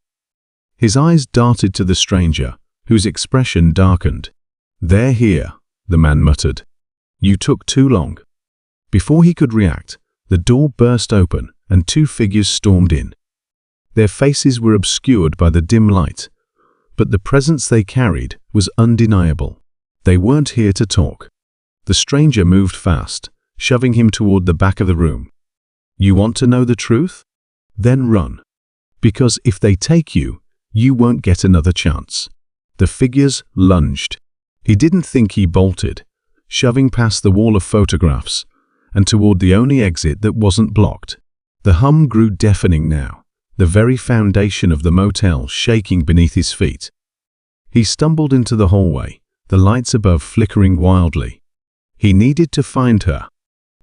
His eyes darted to the stranger, whose expression darkened. They're here, the man muttered. You took too long. Before he could react, the door burst open and 2 figures stormed in. Their faces were obscured by the dim light, but the presence they carried was undeniable. They weren't here to talk. The stranger moved fast, shoving him toward the back of the room. You want to know the truth? Then run. Because if they take you, you won't get another chance. The figures lunged. He didn't think he bolted, shoving past the wall of photographs and toward the only exit that wasn't blocked. The hum grew deafening now, the very foundation of the motel shaking beneath his feet. He stumbled into the hallway, the lights above flickering wildly. He needed to find her.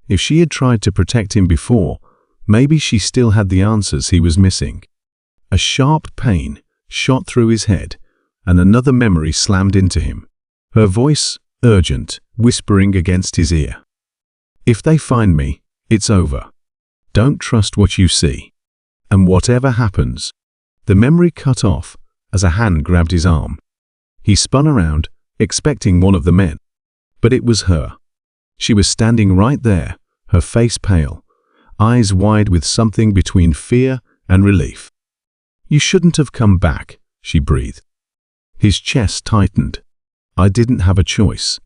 If she had tried to protect him before, maybe she still had the answers he was missing. A sharp pain shot through his head, and another memory slammed into him. Her voice, urgent, whispering against his ear. If they find me, it's over. Don't trust what you see. And whatever happens. The memory cut off as a hand grabbed his arm. He spun around, expecting one of the men. But it was her. She was standing right there, her face pale, eyes wide with something between fear and relief. You shouldn't have come back, she breathed. His chest tightened. I didn't have a choice.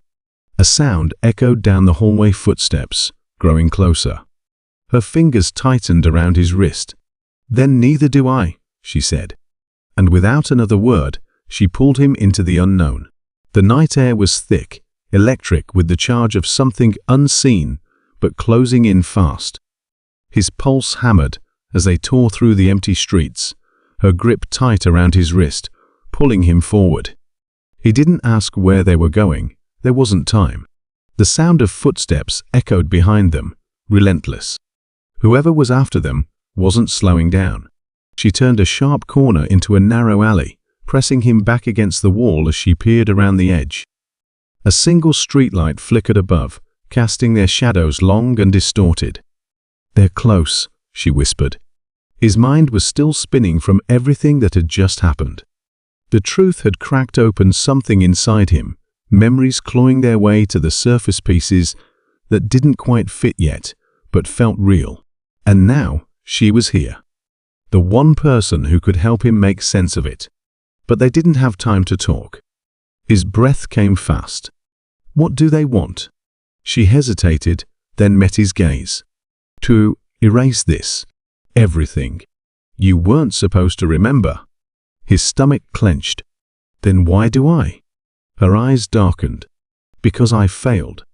A sound echoed down the hallway, footsteps, growing closer. Her fingers tightened around his wrist. Then neither do I, she said. And without another word, she pulled him into the unknown. The night air was thick, electric with the charge of something unseen, but closing in fast. His pulse hammered as they tore through the empty streets, her grip tight around his wrist, pulling him forward. He didn't ask where they were going. There wasn't time. The sound of footsteps echoed behind them, relentless. Whoever was after them wasn't slowing down. She turned a sharp corner into a narrow alley, pressing him back against the wall as she peered around the edge. A single streetlight flickered above, casting their shadows long and distorted. "They're close," she whispered. His mind was still spinning from everything that had just happened. The truth had cracked open something inside him, memories clawing their way to the surface pieces that didn't quite fit yet, but felt real. And now she was here. The one person who could help him make sense of it. But they didn't have time to talk. His breath came fast. What do they want? She hesitated, then met his gaze. To erase this. Everything. You weren't supposed to remember. His stomach clenched. Then why do I? Her eyes darkened. Because I failed.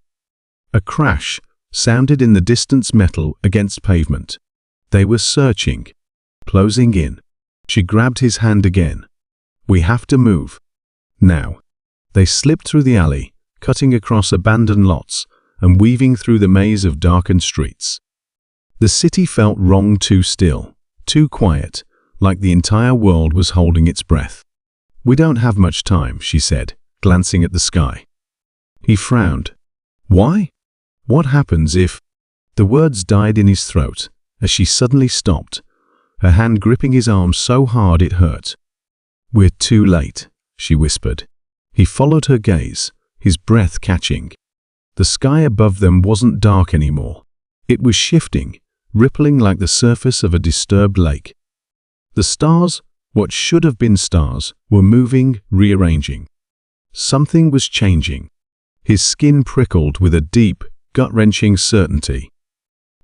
A crash sounded in the distance, metal against pavement. They were searching, closing in. She grabbed his hand again. We have to move. Now. They slipped through the alley, cutting across abandoned lots and weaving through the maze of darkened streets. The city felt wrong, too still, too quiet, like the entire world was holding its breath. We don't have much time, she said, glancing at the sky. He frowned. Why? What happens if... The words died in his throat as she suddenly stopped, her hand gripping his arm so hard it hurt. We're too late, she whispered. He followed her gaze, his breath catching. The sky above them wasn't dark anymore. It was shifting, rippling like the surface of a disturbed lake. The stars, what should have been stars, were moving, rearranging. Something was changing. His skin prickled with a deep, gut-wrenching certainty.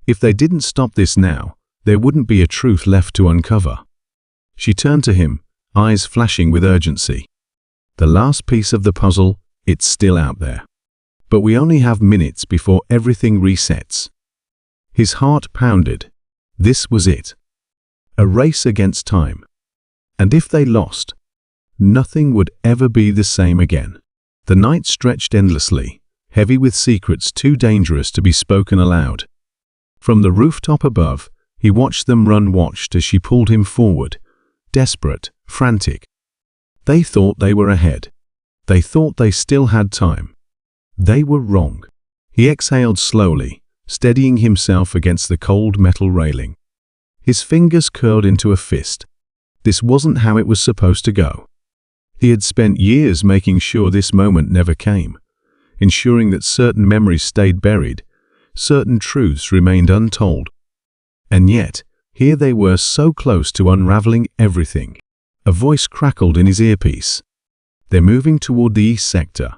If they didn't stop this now, there wouldn't be a truth left to uncover. She turned to him, eyes flashing with urgency. The last piece of the puzzle, it's still out there. But we only have minutes before everything resets. His heart pounded. This was it. A race against time. And if they lost, nothing would ever be the same again. The night stretched endlessly, heavy with secrets too dangerous to be spoken aloud. From the rooftop above, he watched them run, watched as she pulled him forward, desperate, frantic. They thought they were ahead. They thought they still had time. They were wrong. He exhaled slowly, steadying himself against the cold metal railing. His fingers curled into a fist. This wasn't how it was supposed to go. He had spent years making sure this moment never came, ensuring that certain memories stayed buried, certain truths remained untold. And yet, here they were so close to unraveling everything. A voice crackled in his earpiece. They're moving toward the east sector.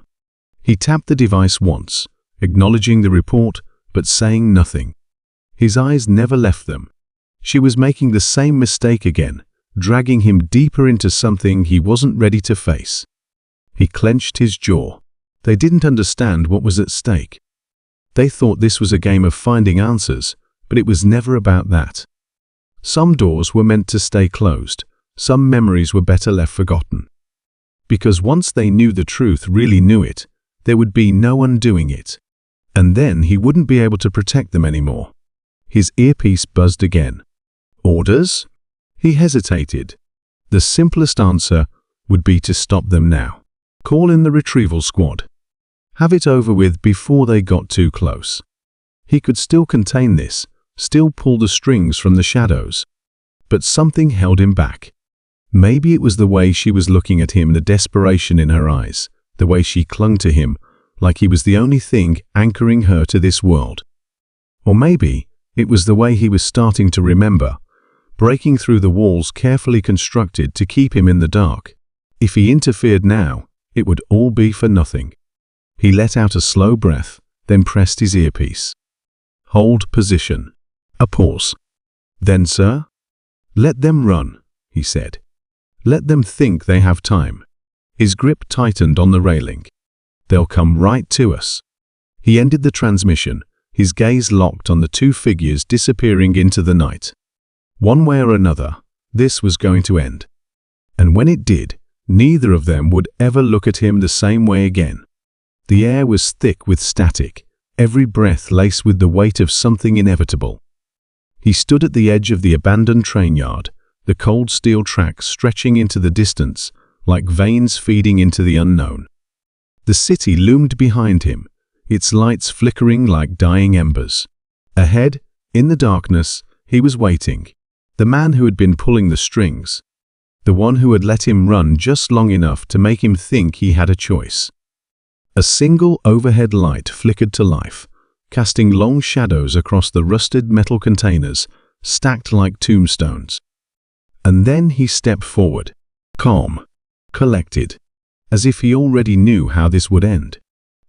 He tapped the device once, acknowledging the report, but saying nothing. His eyes never left them. She was making the same mistake again, dragging him deeper into something he wasn't ready to face. He clenched his jaw. They didn't understand what was at stake. They thought this was a game of finding answers, but it was never about that. Some doors were meant to stay closed. Some memories were better left forgotten. Because once they knew the truth, really knew it, there would be no undoing it. And then he wouldn't be able to protect them anymore. His earpiece buzzed again. Orders? He hesitated. The simplest answer would be to stop them now. Call in the retrieval squad. Have it over with before they got too close. He could still contain this, still pull the strings from the shadows. But something held him back. Maybe it was the way she was looking at him, the desperation in her eyes, the way she clung to him, like he was the only thing anchoring her to this world. Or maybe it was the way he was starting to remember, breaking through the walls carefully constructed to keep him in the dark. If he interfered now, it would all be for nothing. He let out a slow breath, then pressed his earpiece. Hold position. A pause. Then, sir? Let them run, he said. Let them think they have time. His grip tightened on the railing. They'll come right to us. He ended the transmission, his gaze locked on the two figures disappearing into the night. One way or another, this was going to end. And when it did, neither of them would ever look at him the same way again. The air was thick with static, every breath laced with the weight of something inevitable. He stood at the edge of the abandoned train yard, the cold steel tracks stretching into the distance, like veins feeding into the unknown. The city loomed behind him, its lights flickering like dying embers. Ahead, in the darkness, he was waiting. The man who had been pulling the strings. The one who had let him run just long enough to make him think he had a choice. A single overhead light flickered to life, casting long shadows across the rusted metal containers, stacked like tombstones. And then he stepped forward, calm, collected, as if he already knew how this would end.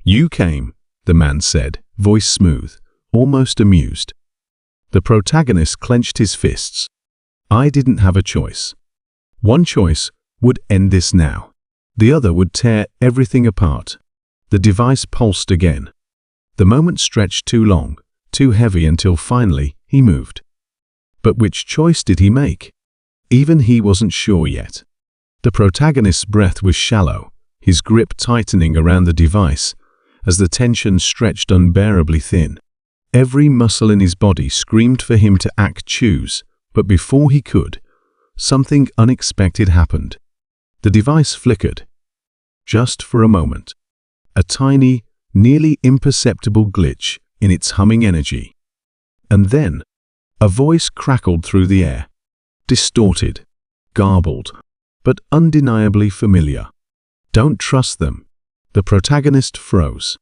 You came, the man said, voice smooth, almost amused. The protagonist clenched his fists. I didn't have a choice. One choice would end this now. The other would tear everything apart. The device pulsed again. The moment stretched too long, too heavy until finally he moved. But which choice did he make? Even he wasn't sure yet. The protagonist's breath was shallow, his grip tightening around the device as the tension stretched unbearably thin. Every muscle in his body screamed for him to choose, but before he could, something unexpected happened. The device flickered. Just for a moment. A tiny, nearly imperceptible glitch in its humming energy. And then, a voice crackled through the air. Distorted, garbled, but undeniably familiar. Don't trust them. The protagonist froze.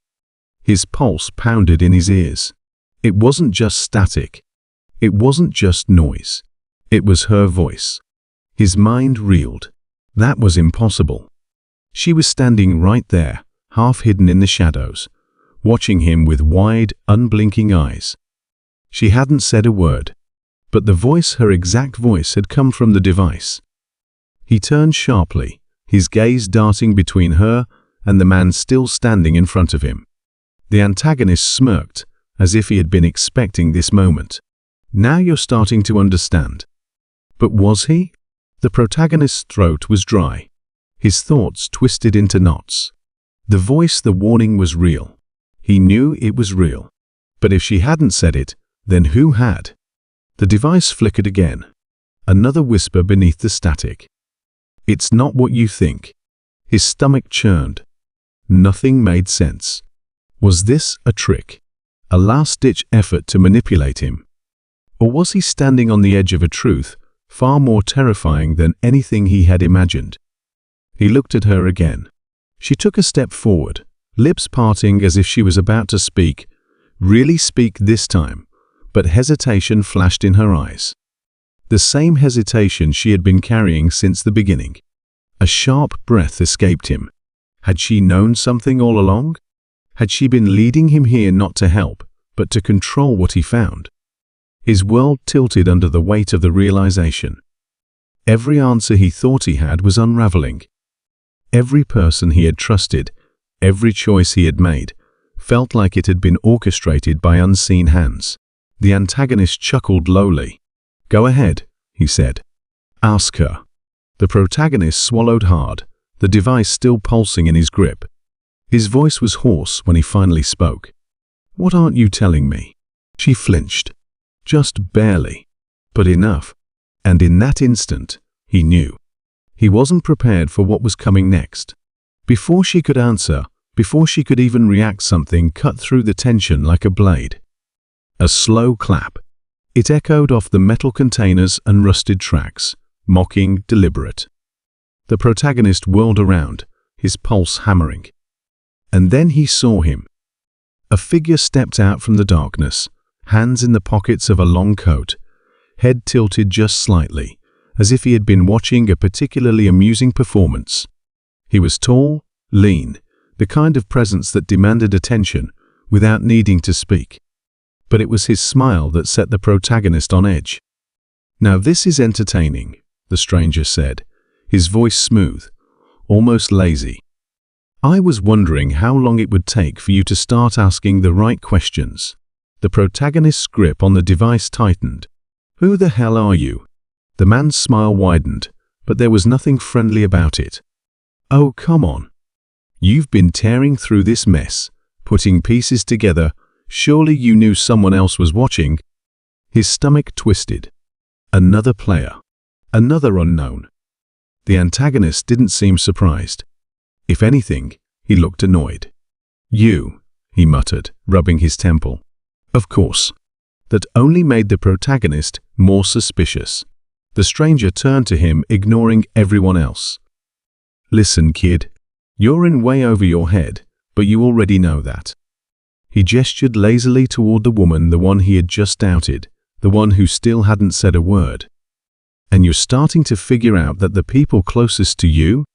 His pulse pounded in his ears. It wasn't just static. It wasn't just noise. It was her voice. His mind reeled. That was impossible. She was standing right there, half hidden in the shadows, watching him with wide, unblinking eyes. She hadn't said a word, but the voice, her exact voice, had come from the device. He turned sharply, his gaze darting between her and the man still standing in front of him. The antagonist smirked, as if he had been expecting this moment. Now you're starting to understand. But was he? The protagonist's throat was dry. His thoughts twisted into knots. The voice, the warning was real. He knew it was real. But if she hadn't said it, then who had? The device flickered again. Another whisper beneath the static. It's not what you think. His stomach churned. Nothing made sense. Was this a trick? A last-ditch effort to manipulate him? Or was he standing on the edge of a truth far more terrifying than anything he had imagined? He looked at her again. She took a step forward, lips parting as if she was about to speak, really speak this time, but hesitation flashed in her eyes. The same hesitation she had been carrying since the beginning. A sharp breath escaped him. Had she known something all along? Had she been leading him here not to help, but to control what he found? His world tilted under the weight of the realization. Every answer he thought he had was unraveling. Every person he had trusted, every choice he had made, felt like it had been orchestrated by unseen hands. The antagonist chuckled lowly. Go ahead, he said. Ask her. The protagonist swallowed hard, the device still pulsing in his grip. His voice was hoarse when he finally spoke. What aren't you telling me? She flinched. Just barely. But enough. And in that instant, he knew. He wasn't prepared for what was coming next. Before she could answer, before she could even react, something cut through the tension like a blade. A slow clap. It echoed off the metal containers and rusted tracks, mocking, deliberate. The protagonist whirled around, his pulse hammering. And then he saw him. A figure stepped out from the darkness, hands in the pockets of a long coat, head tilted just slightly, as if he had been watching a particularly amusing performance. He was tall, lean, the kind of presence that demanded attention without needing to speak. But it was his smile that set the protagonist on edge. "Now this is entertaining," the stranger said, his voice smooth, almost lazy. "I was wondering how long it would take for you to start asking the right questions." The protagonist's grip on the device tightened. "Who the hell are you?" The man's smile widened, but there was nothing friendly about it. "Oh, come on. You've been tearing through this mess, putting pieces together. Surely you knew someone else was watching." His stomach twisted. Another player. Another unknown. The antagonist didn't seem surprised. If anything, he looked annoyed. "You," he muttered, rubbing his temple. Of course. That only made the protagonist more suspicious. The stranger turned to him, ignoring everyone else. "Listen, kid. You're in way over your head, but you already know that." He gestured lazily toward the woman, the one he had just doubted, the one who still hadn't said a word. "And you're starting to figure out that the people closest to you?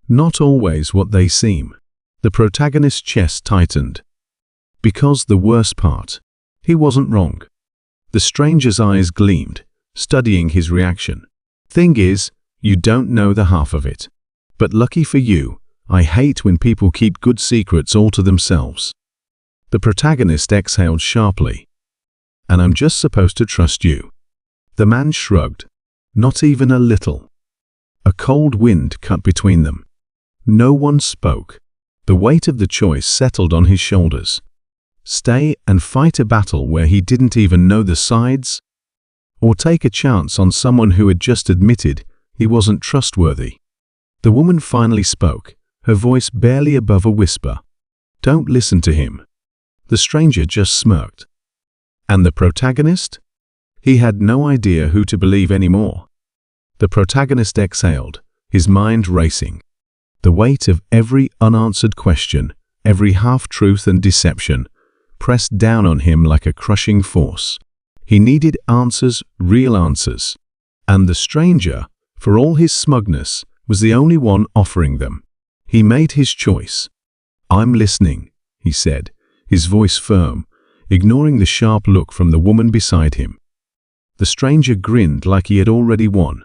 Not always what they seem." The protagonist's chest tightened. Because the worst part, he wasn't wrong. The stranger's eyes gleamed, studying his reaction. "Thing is, you don't know the half of it. But lucky for you, I hate when people keep good secrets all to themselves." The protagonist exhaled sharply. "And I'm just supposed to trust you?" The man shrugged. Not even a little. A cold wind cut between them. No one spoke. The weight of the choice settled on his shoulders. Stay and fight a battle where he didn't even know the sides? Or take a chance on someone who had just admitted he wasn't trustworthy? The woman finally spoke, her voice barely above a whisper. "Don't listen to him." The stranger just smirked. And the protagonist? He had no idea who to believe anymore. The protagonist exhaled, his mind racing. The weight of every unanswered question, every half-truth and deception, pressed down on him like a crushing force. He needed answers, real answers. And the stranger, for all his smugness, was the only one offering them. He made his choice. "I'm listening," he said, his voice firm, ignoring the sharp look from the woman beside him. The stranger grinned like he had already won.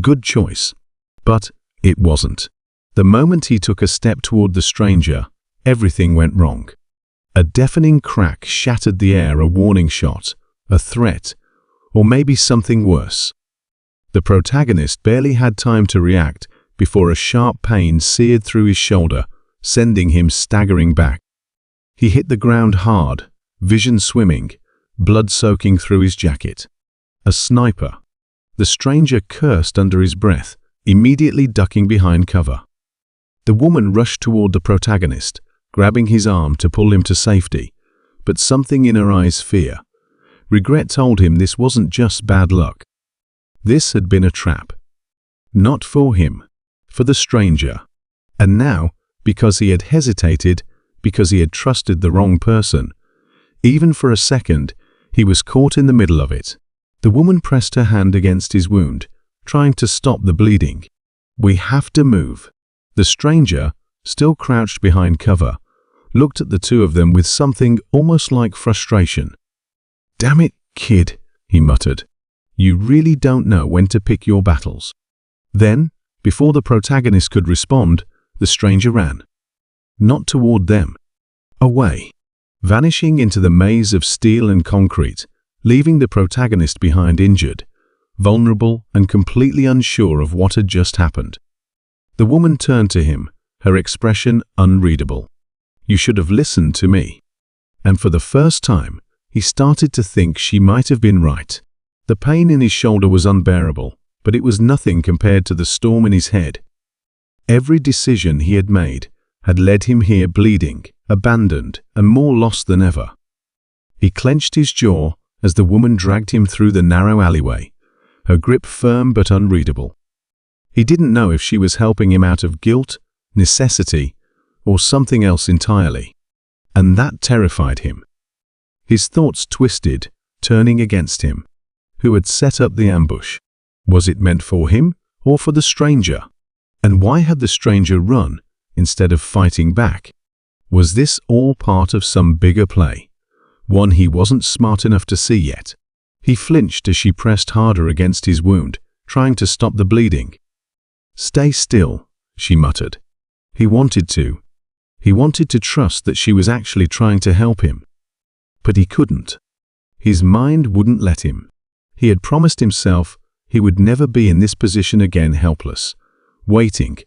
Good choice. But it wasn't. The moment he took a step toward the stranger, everything went wrong. A deafening crack shattered the air, a warning shot, a threat, or maybe something worse. The protagonist barely had time to react before a sharp pain seared through his shoulder, sending him staggering back. He hit the ground hard, vision swimming, blood soaking through his jacket. A sniper. The stranger cursed under his breath, immediately ducking behind cover. The woman rushed toward the protagonist, grabbing his arm to pull him to safety, but something in her eyes, fear, regret, told him this wasn't just bad luck. This had been a trap. Not for him, for the stranger. And now, because he had hesitated, because he had trusted the wrong person, even for a second, he was caught in the middle of it. The woman pressed her hand against his wound, trying to stop the bleeding. "We have to move." The stranger, still crouched behind cover, looked at the two of them with something almost like frustration. "Damn it, kid," he muttered. "You really don't know when to pick your battles." Then, before the protagonist could respond, the stranger ran. Not toward them. Away. Vanishing into the maze of steel and concrete, leaving the protagonist behind injured, vulnerable and completely unsure of what had just happened. The woman turned to him, her expression unreadable. "You should have listened to me." And for the first time, he started to think she might have been right. The pain in his shoulder was unbearable, but it was nothing compared to the storm in his head. Every decision he had made had led him here, bleeding, abandoned, and more lost than ever. He clenched his jaw as the woman dragged him through the narrow alleyway, her grip firm but unreadable. He didn't know if she was helping him out of guilt, necessity, or something else entirely. And that terrified him. His thoughts twisted, turning against him. Who had set up the ambush? Was it meant for him or for the stranger? And why had the stranger run instead of fighting back? Was this all part of some bigger play? One he wasn't smart enough to see yet. He flinched as she pressed harder against his wound, trying to stop the bleeding. "Stay still," she muttered. He wanted to. He wanted to trust that she was actually trying to help him. But he couldn't. His mind wouldn't let him. He had promised himself he would never be in this position again, helpless, waiting,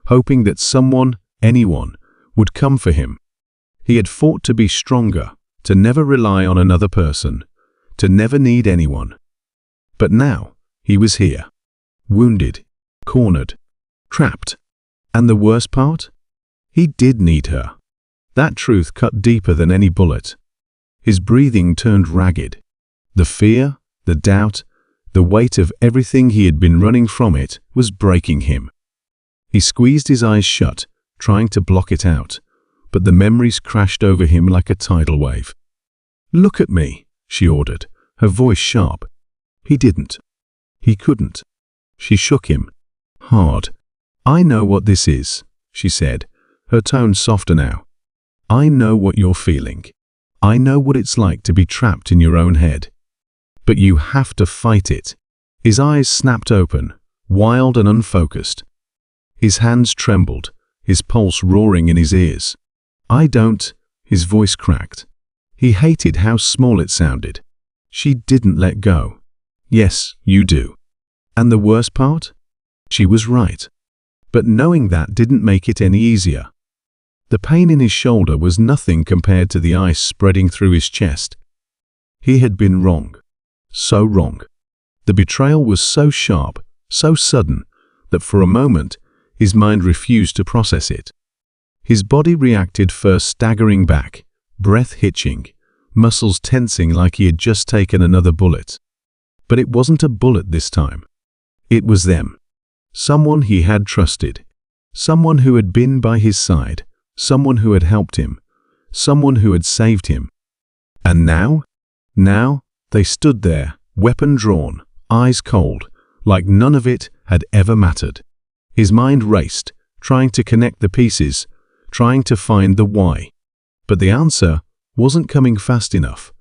hoping that someone, anyone, would come for him. He had fought to be stronger, to never rely on another person, to never need anyone. But now, he was here, wounded, cornered, trapped. And the worst part? He did need her. That truth cut deeper than any bullet. His breathing turned ragged. The fear, the doubt, the weight of everything he had been running from it was breaking him. He squeezed his eyes shut, trying to block it out, but the memories crashed over him like a tidal wave. "Look at me," she ordered, her voice sharp. He didn't. He couldn't. She shook him. Hard. "I know what this is," she said, her tone softer now. "I know what you're feeling. I know what it's like to be trapped in your own head. But you have to fight it." His eyes snapped open, wild and unfocused. His hands trembled, his pulse roaring in his ears. "I don't," his voice cracked. He hated how small it sounded. She didn't let go. "Yes, you do." And the worst part? She was right. But knowing that didn't make it any easier. The pain in his shoulder was nothing compared to the ice spreading through his chest. He had been wrong. So wrong. The betrayal was so sharp, so sudden, that for a moment his mind refused to process it. His body reacted, first staggering back, breath hitching, muscles tensing like he had just taken another bullet. But it wasn't a bullet this time. It was them. Someone he had trusted. Someone who had been by his side. Someone who had helped him. Someone who had saved him. And now? Now, they stood there, weapon drawn, eyes cold, like none of it had ever mattered. His mind raced, trying to connect the pieces, trying to find the why. But the answer wasn't coming fast enough,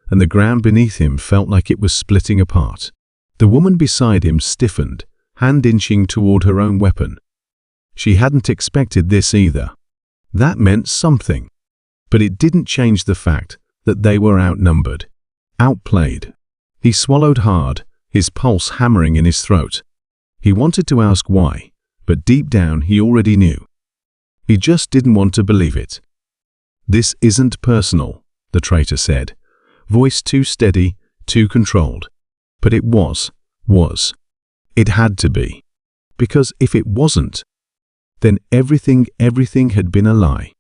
and the ground beneath him felt like it was splitting apart. The woman beside him stiffened, hand inching toward her own weapon. She hadn't expected this either. That meant something. But it didn't change the fact that they were outnumbered, outplayed. He swallowed hard, his pulse hammering in his throat. He wanted to ask why, but deep down he already knew. He just didn't want to believe it. "This isn't personal," the traitor said, voice too steady, too controlled. But it was. It had to be. Because if it wasn't, then everything had been a lie.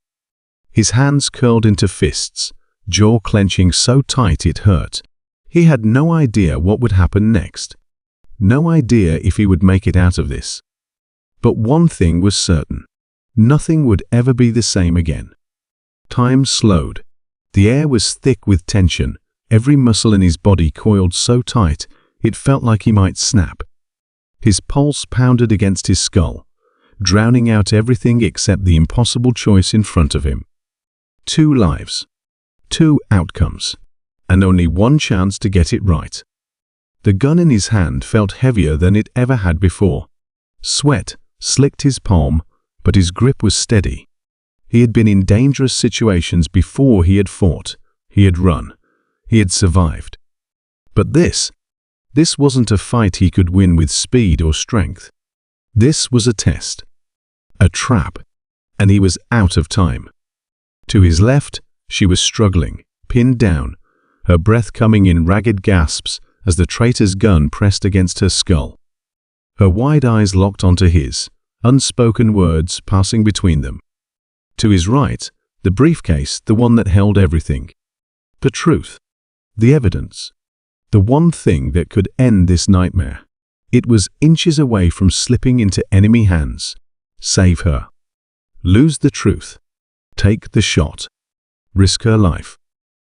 His hands curled into fists, jaw clenching so tight it hurt. He had no idea what would happen next. No idea if he would make it out of this. But one thing was certain. Nothing would ever be the same again. Time slowed. The air was thick with tension, every muscle in his body coiled so tight it felt like he might snap. His pulse pounded against his skull, drowning out everything except the impossible choice in front of him. 2 lives, 2 outcomes, and only one chance to get it right. The gun in his hand felt heavier than it ever had before. Sweat slicked his palm, but his grip was steady. He had been in dangerous situations before. He had fought, he had run, he had survived. But this wasn't a fight he could win with speed or strength. This was a test, a trap, and he was out of time. To his left, she was struggling, pinned down, her breath coming in ragged gasps as the traitor's gun pressed against her skull. Her wide eyes locked onto his, unspoken words passing between them. To his right, the briefcase, the one that held everything. The truth, the evidence, the one thing that could end this nightmare. It was inches away from slipping into enemy hands. Save her. Lose the truth. Take the shot. Risk her life.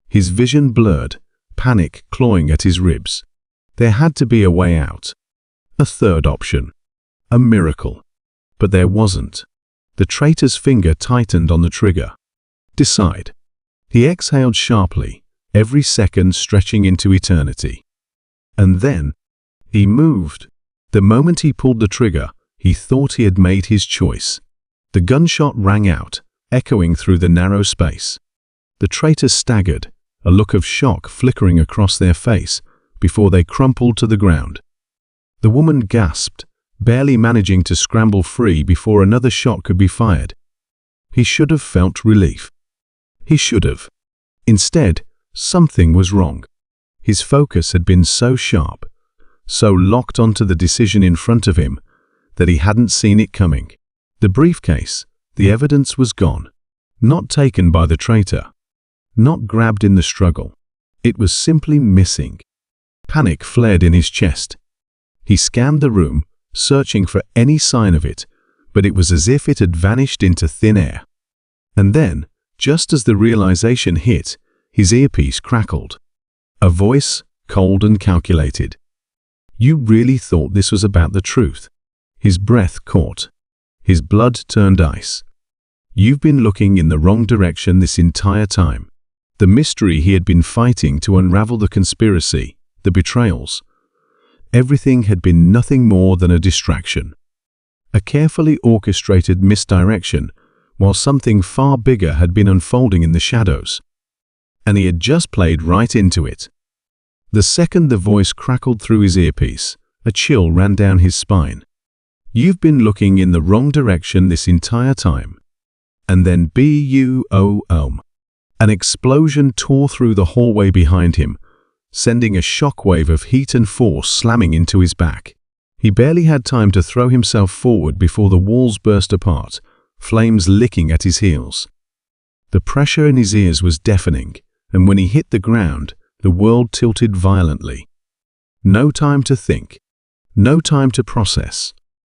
His vision blurred, panic clawing at his ribs. There had to be a way out. A third option. A miracle. But there wasn't. The traitor's finger tightened on the trigger. Decide. He exhaled sharply, every second stretching into eternity. And then, he moved. The moment he pulled the trigger, he thought he had made his choice. The gunshot rang out, echoing through the narrow space. The traitors staggered, a look of shock flickering across their face before they crumpled to the ground. The woman gasped, barely managing to scramble free before another shot could be fired. He should have felt relief. He should have. Instead, something was wrong. His focus had been so sharp, so locked onto the decision in front of him, that he hadn't seen it coming. The briefcase, the evidence was gone. Not taken by the traitor. Not grabbed in the struggle. It was simply missing. Panic flared in his chest. He scanned the room, searching for any sign of it, but it was as if it had vanished into thin air. And then, just as the realization hit, his earpiece crackled. A voice, cold and calculated. "You really thought this was about the truth?" His breath caught. His blood turned ice. "You've been looking in the wrong direction this entire time." The mystery he had been fighting to unravel, the conspiracy, the betrayals. Everything had been nothing more than a distraction. A carefully orchestrated misdirection, while something far bigger had been unfolding in the shadows. And he had just played right into it. The second the voice crackled through his earpiece, a chill ran down his spine. "You've been looking in the wrong direction this entire time." And then boom. An explosion tore through the hallway behind him, sending a shockwave of heat and force slamming into his back. He barely had time to throw himself forward before the walls burst apart, flames licking at his heels. The pressure in his ears was deafening, and when he hit the ground, the world tilted violently. No time to think. No time to process.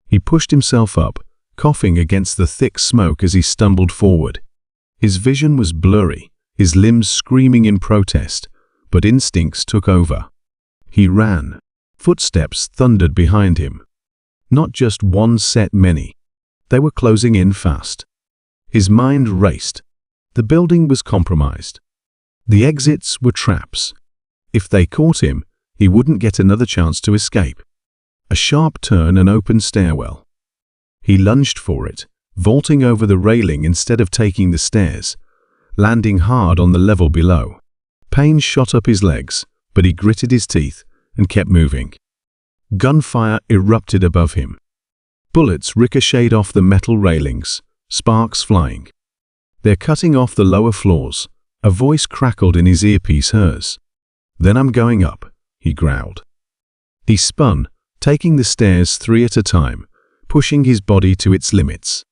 He pushed himself up, coughing against the thick smoke as he stumbled forward. His vision was blurry, his limbs screaming in protest, but instincts took over. He ran. Footsteps thundered behind him. Not just one set, many. They were closing in fast. His mind raced. The building was compromised. The exits were traps. If they caught him, he wouldn't get another chance to escape. A sharp turn, an open stairwell. He lunged for it, vaulting over the railing instead of taking the stairs, landing hard on the level below. Pain shot up his legs, but he gritted his teeth and kept moving. Gunfire erupted above him. Bullets ricocheted off the metal railings, sparks flying. "They're cutting off the lower floors." A voice crackled in his earpiece, hers. "Then I'm going up," he growled. He spun, taking the stairs 3 at a time, pushing his body to its limits.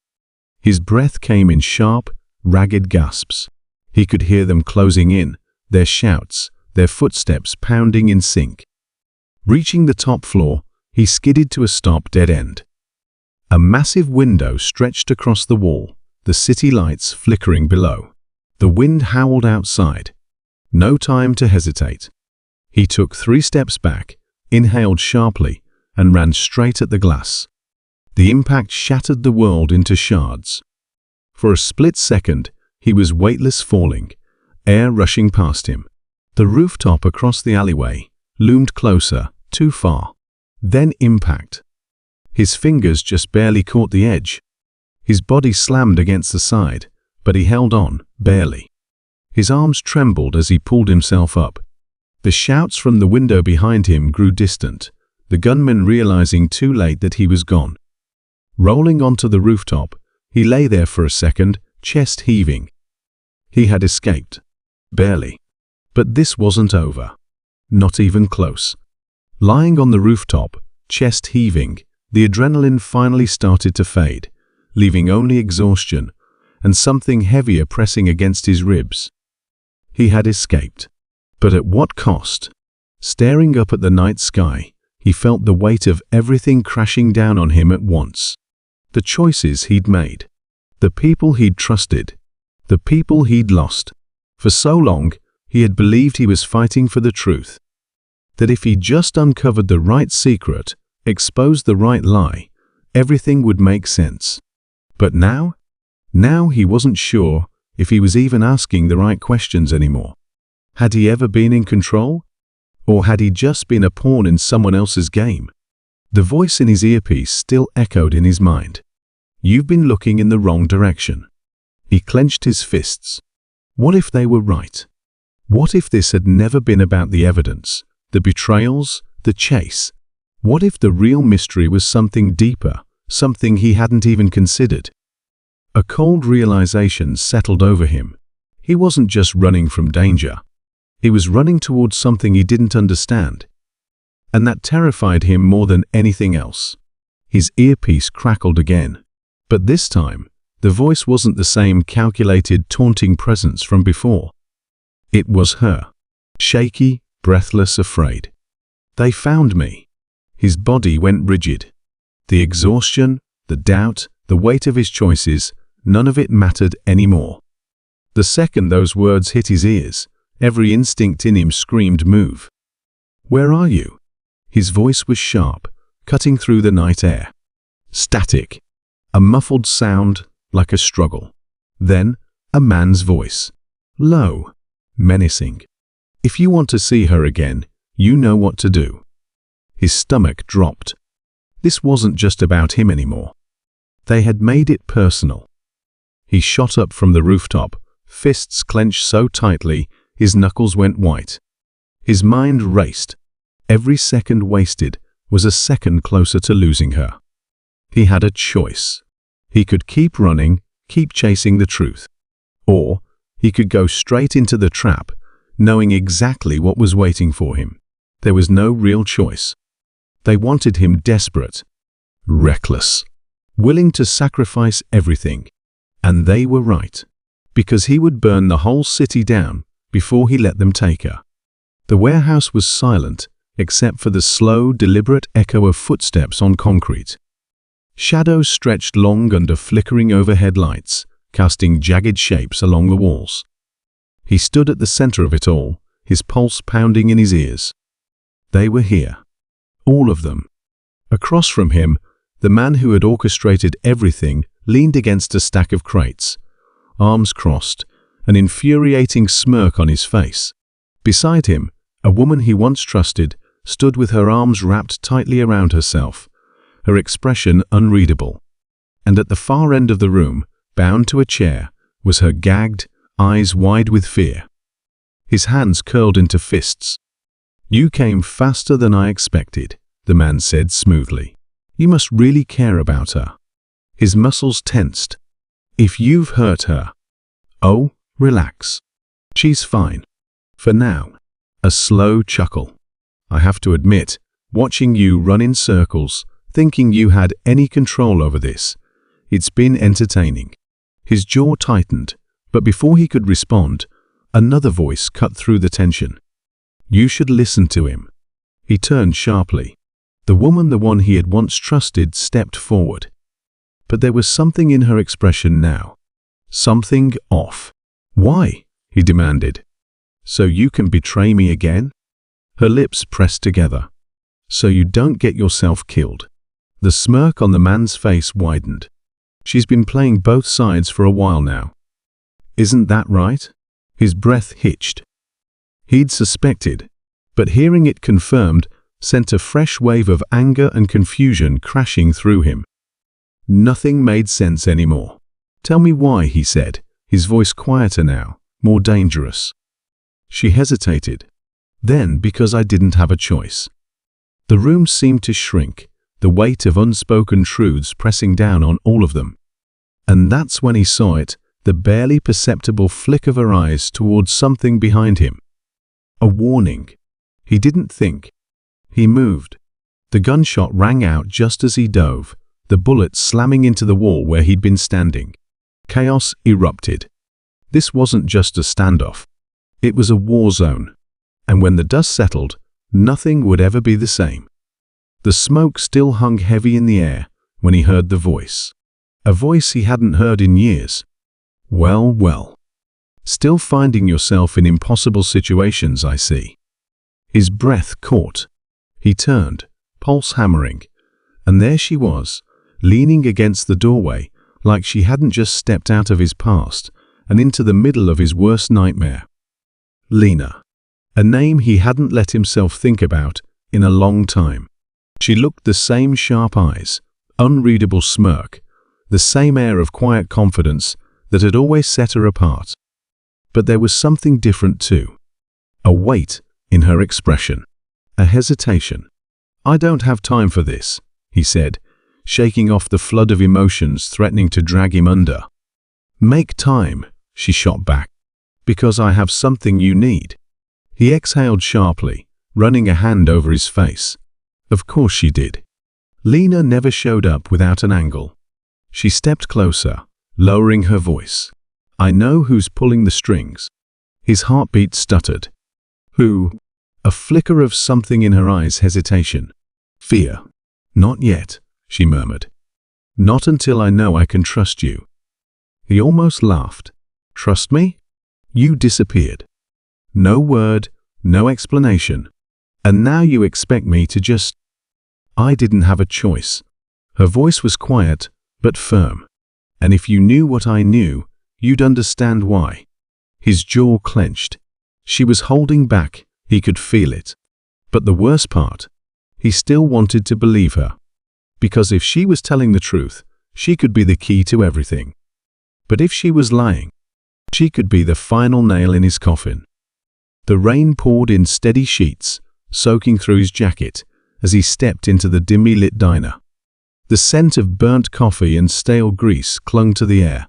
His breath came in sharp, ragged gasps. He could hear them closing in, their shouts, their footsteps pounding in sync. Reaching the top floor, he skidded to a stop dead end. A massive window stretched across the wall, the city lights flickering below. The wind howled outside. No time to hesitate. He took 3 steps back, inhaled sharply, and ran straight at the glass. The impact shattered the world into shards. For a split second, he was weightless, falling, air rushing past him. The rooftop across the alleyway loomed closer, too far. Then impact. His fingers just barely caught the edge. His body slammed against the side, but he held on, barely. His arms trembled as he pulled himself up. The shouts from the window behind him grew distant, the gunman realizing too late that he was gone. Rolling onto the rooftop, he lay there for a second, chest heaving. He had escaped. Barely. But this wasn't over. Not even close. Lying on the rooftop, chest heaving, the adrenaline finally started to fade, leaving only exhaustion and something heavier pressing against his ribs. He had escaped. But at what cost? Staring up at the night sky, he felt the weight of everything crashing down on him at once. The choices he'd made. The people he'd trusted. The people he'd lost. For so long, he had believed he was fighting for the truth. That if he just uncovered the right secret, exposed the right lie, everything would make sense. But now he wasn't sure if he was even asking the right questions anymore. Had he ever been in control? Or had he just been a pawn in someone else's game? The voice in his earpiece still echoed in his mind. You've been looking in the wrong direction. He clenched his fists. What if they were right? What if this had never been about the evidence, the betrayals, the chase? What if the real mystery was something deeper, something he hadn't even considered? A cold realization settled over him. He wasn't just running from danger. He was running towards something he didn't understand. And that terrified him more than anything else. His earpiece crackled again. But this time, the voice wasn't the same calculated, taunting presence from before. It was her. Shaky, breathless, afraid. They found me. His body went rigid. The exhaustion, the doubt, the weight of his choices, none of it mattered anymore. The second those words hit his ears, every instinct in him screamed, "Move." "Where are you?" His voice was sharp, cutting through the night air. Static. A muffled sound, like a struggle. Then, a man's voice. Low. Menacing. "If you want to see her again, you know what to do." His stomach dropped. This wasn't just about him anymore. They had made it personal. He shot up from the rooftop, fists clenched so tightly his knuckles went white. His mind raced. Every second wasted was a second closer to losing her. He had a choice. He could keep running, keep chasing the truth. Or he could go straight into the trap, knowing exactly what was waiting for him. There was no real choice. They wanted him desperate, reckless, willing to sacrifice everything. And they were right, because he would burn the whole city down before he let them take her. The warehouse was silent, except for the slow, deliberate echo of footsteps on concrete. Shadows stretched long under flickering overhead lights, casting jagged shapes along the walls. He stood at the center of it all, his pulse pounding in his ears. They were here. All of them. Across from him, the man who had orchestrated everything leaned against a stack of crates, arms crossed, an infuriating smirk on his face. Beside him, a woman he once trusted stood with her arms wrapped tightly around herself, her expression unreadable. And at the far end of the room, bound to a chair, was her gagged, eyes wide with fear. His hands curled into fists. "You came faster than I expected," the man said smoothly. "You must really care about her." His muscles tensed. "If you've hurt her..." "Oh, relax. She's fine. For now." A slow chuckle. "I have to admit, watching you run in circles, thinking you had any control over this, it's been entertaining." His jaw tightened, but before he could respond, another voice cut through the tension. "You should listen to him." He turned sharply. The woman, the one he had once trusted, stepped forward. But there was something in her expression now. Something off. "Why?" he demanded. "So you can betray me again?" Her lips pressed together. "So you don't get yourself killed." The smirk on the man's face widened. "She's been playing both sides for a while now. Isn't that right?" His breath hitched. He'd suspected, but hearing it confirmed sent a fresh wave of anger and confusion crashing through him. Nothing made sense anymore. "Tell me why," he said, his voice quieter now, more dangerous. She hesitated. "Then because I didn't have a choice." The room seemed to shrink, the weight of unspoken truths pressing down on all of them. And that's when he saw it, the barely perceptible flick of her eyes towards something behind him. A warning. He didn't think. He moved. The gunshot rang out just as he dove, the bullet slamming into the wall where he'd been standing. Chaos erupted. This wasn't just a standoff. It was a war zone. And when the dust settled, nothing would ever be the same. The smoke still hung heavy in the air when he heard the voice. A voice he hadn't heard in years. "Well, well. Still finding yourself in impossible situations, I see." His breath caught. He turned, pulse hammering, and there she was, leaning against the doorway like she hadn't just stepped out of his past and into the middle of his worst nightmare. Lena. A name he hadn't let himself think about in a long time. She looked the same sharp eyes, unreadable smirk, the same air of quiet confidence that had always set her apart. But there was something different too. A weight in her expression. A hesitation. "I don't have time for this," he said, shaking off the flood of emotions threatening to drag him under. "Make time," she shot back, "because I have something you need." He exhaled sharply, running a hand over his face. Of course she did. Lena never showed up without an angle. She stepped closer, lowering her voice. "I know who's pulling the strings." His heartbeat stuttered. "Who?" A flicker of something in her eyes, hesitation. "Fear." "Not yet," she murmured. "Not until I know I can trust you." He almost laughed. "Trust me?" "You disappeared. No word, no explanation. And now you expect me to just—" "I didn't have a choice." Her voice was quiet, but firm. "And if you knew what I knew, you'd understand why." His jaw clenched. She was holding back, he could feel it. But the worst part, he still wanted to believe her. Because if she was telling the truth, she could be the key to everything. But if she was lying, she could be the final nail in his coffin. The rain poured in steady sheets, soaking through his jacket as he stepped into the dimly lit diner. The scent of burnt coffee and stale grease clung to the air,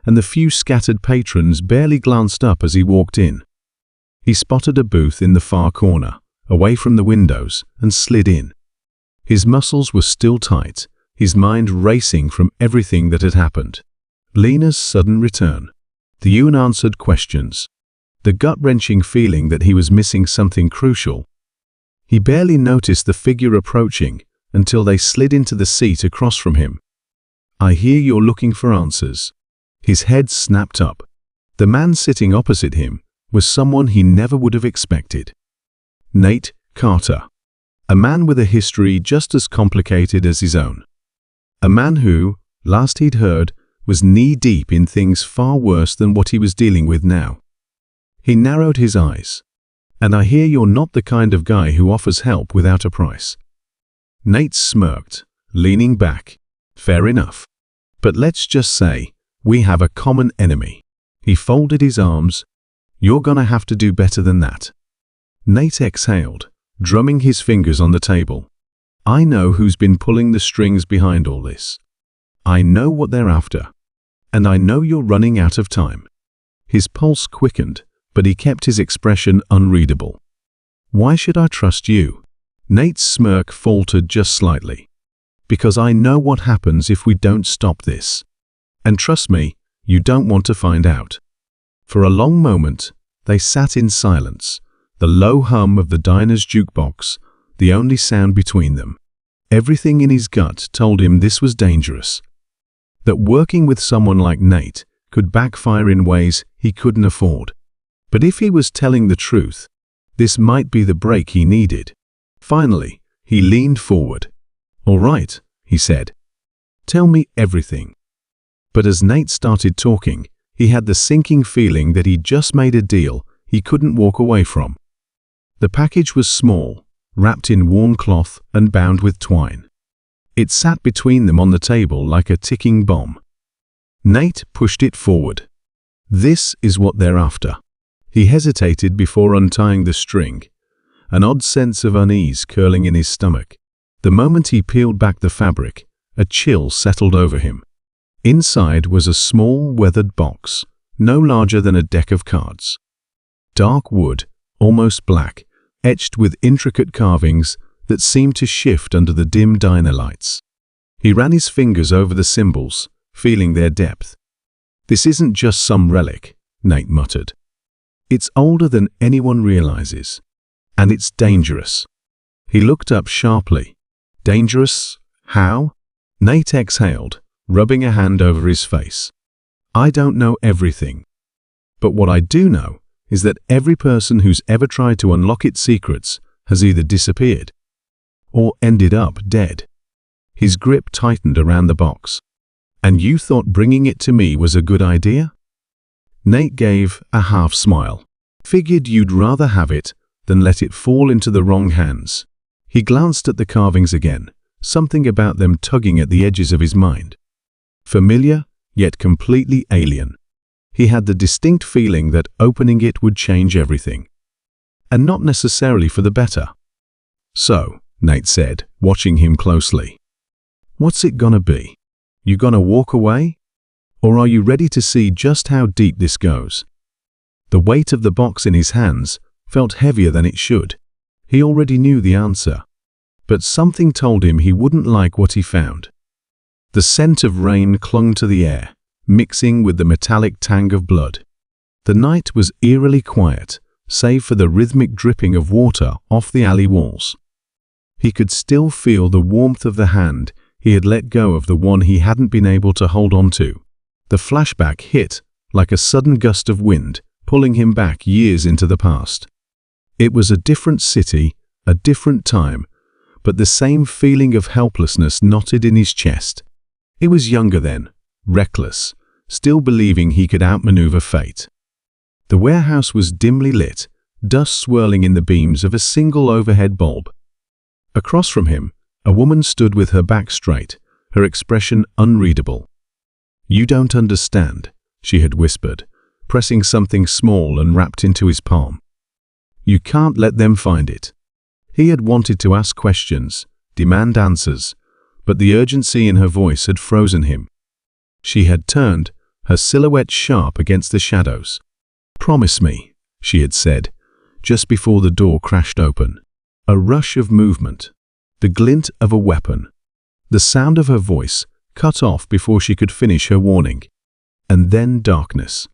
and the few scattered patrons barely glanced up as he walked in. He spotted a booth in the far corner, away from the windows, and slid in. His muscles were still tight, his mind racing from everything that had happened. Lena's sudden return, the unanswered questions, the gut-wrenching feeling that he was missing something crucial. He barely noticed the figure approaching until they slid into the seat across from him. "I hear you're looking for answers." His head snapped up. The man sitting opposite him was someone he never would have expected. Nate Carter. A man with a history just as complicated as his own. A man who, last he'd heard, was knee-deep in things far worse than what he was dealing with now. He narrowed his eyes. "And I hear you're not the kind of guy who offers help without a price." Nate smirked, leaning back. "Fair enough. But let's just say, we have a common enemy." He folded his arms. "You're gonna have to do better than that." Nate exhaled, drumming his fingers on the table. "I know who's been pulling the strings behind all this. I know what they're after. And I know you're running out of time." His pulse quickened, but he kept his expression unreadable. "Why should I trust you?" Nate's smirk faltered just slightly. "Because I know what happens if we don't stop this. And trust me, you don't want to find out." For a long moment, they sat in silence, the low hum of the diner's jukebox, the only sound between them. Everything in his gut told him this was dangerous. That working with someone like Nate could backfire in ways he couldn't afford. But if he was telling the truth, this might be the break he needed. Finally, he leaned forward. "All right," he said. "Tell me everything." But as Nate started talking, he had the sinking feeling that he'd just made a deal he couldn't walk away from. The package was small, wrapped in worn cloth and bound with twine. It sat between them on the table like a ticking bomb. Nate pushed it forward. "This is what they're after." He hesitated before untying the string, an odd sense of unease curling in his stomach. The moment he peeled back the fabric, a chill settled over him. Inside was a small, weathered box, no larger than a deck of cards. Dark wood, almost black, etched with intricate carvings that seemed to shift under the dim diner lights. He ran his fingers over the symbols, feeling their depth. "This isn't just some relic," Nate muttered. "It's older than anyone realizes. And it's dangerous." He looked up sharply. "Dangerous? How?" Nate exhaled, rubbing a hand over his face. "I don't know everything. But what I do know is that every person who's ever tried to unlock its secrets has either disappeared or ended up dead." His grip tightened around the box. "And you thought bringing it to me was a good idea?" Nate gave a half smile. "Figured you'd rather have it than let it fall into the wrong hands." He glanced at the carvings again, something about them tugging at the edges of his mind. Familiar, yet completely alien. He had the distinct feeling that opening it would change everything. And not necessarily for the better. "So," Nate said, watching him closely, "what's it gonna be? You gonna walk away? Or are you ready to see just how deep this goes?" The weight of the box in his hands felt heavier than it should. He already knew the answer. But something told him he wouldn't like what he found. The scent of rain clung to the air, mixing with the metallic tang of blood. The night was eerily quiet, save for the rhythmic dripping of water off the alley walls. He could still feel the warmth of the hand he had let go of the one he hadn't been able to hold on to. The flashback hit like a sudden gust of wind, pulling him back years into the past. It was a different city, a different time, but the same feeling of helplessness knotted in his chest. He was younger then, reckless, still believing he could outmaneuver fate. The warehouse was dimly lit, dust swirling in the beams of a single overhead bulb. Across from him, a woman stood with her back straight, her expression unreadable. "You don't understand," she had whispered, pressing something small and wrapped into his palm. "You can't let them find it." He had wanted to ask questions, demand answers, but the urgency in her voice had frozen him. She had turned, her silhouette sharp against the shadows. "Promise me," she had said, just before the door crashed open. A rush of movement, the glint of a weapon, the sound of her voice cut off before she could finish her warning. And then darkness.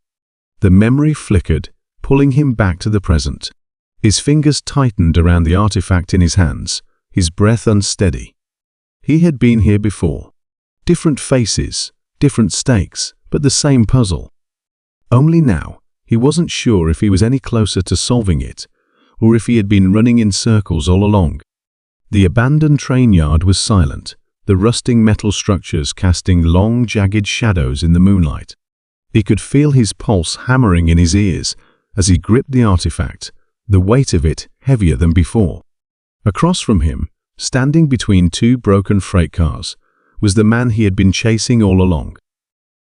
The memory flickered, pulling him back to the present. His fingers tightened around the artifact in his hands, his breath unsteady. He had been here before. Different faces, different stakes, but the same puzzle. Only now, he wasn't sure if he was any closer to solving it, or if he had been running in circles all along. The abandoned train yard was silent, the rusting metal structures casting long, jagged shadows in the moonlight. He could feel his pulse hammering in his ears as he gripped the artifact, the weight of it heavier than before. Across from him, standing between two broken freight cars, was the man he had been chasing all along.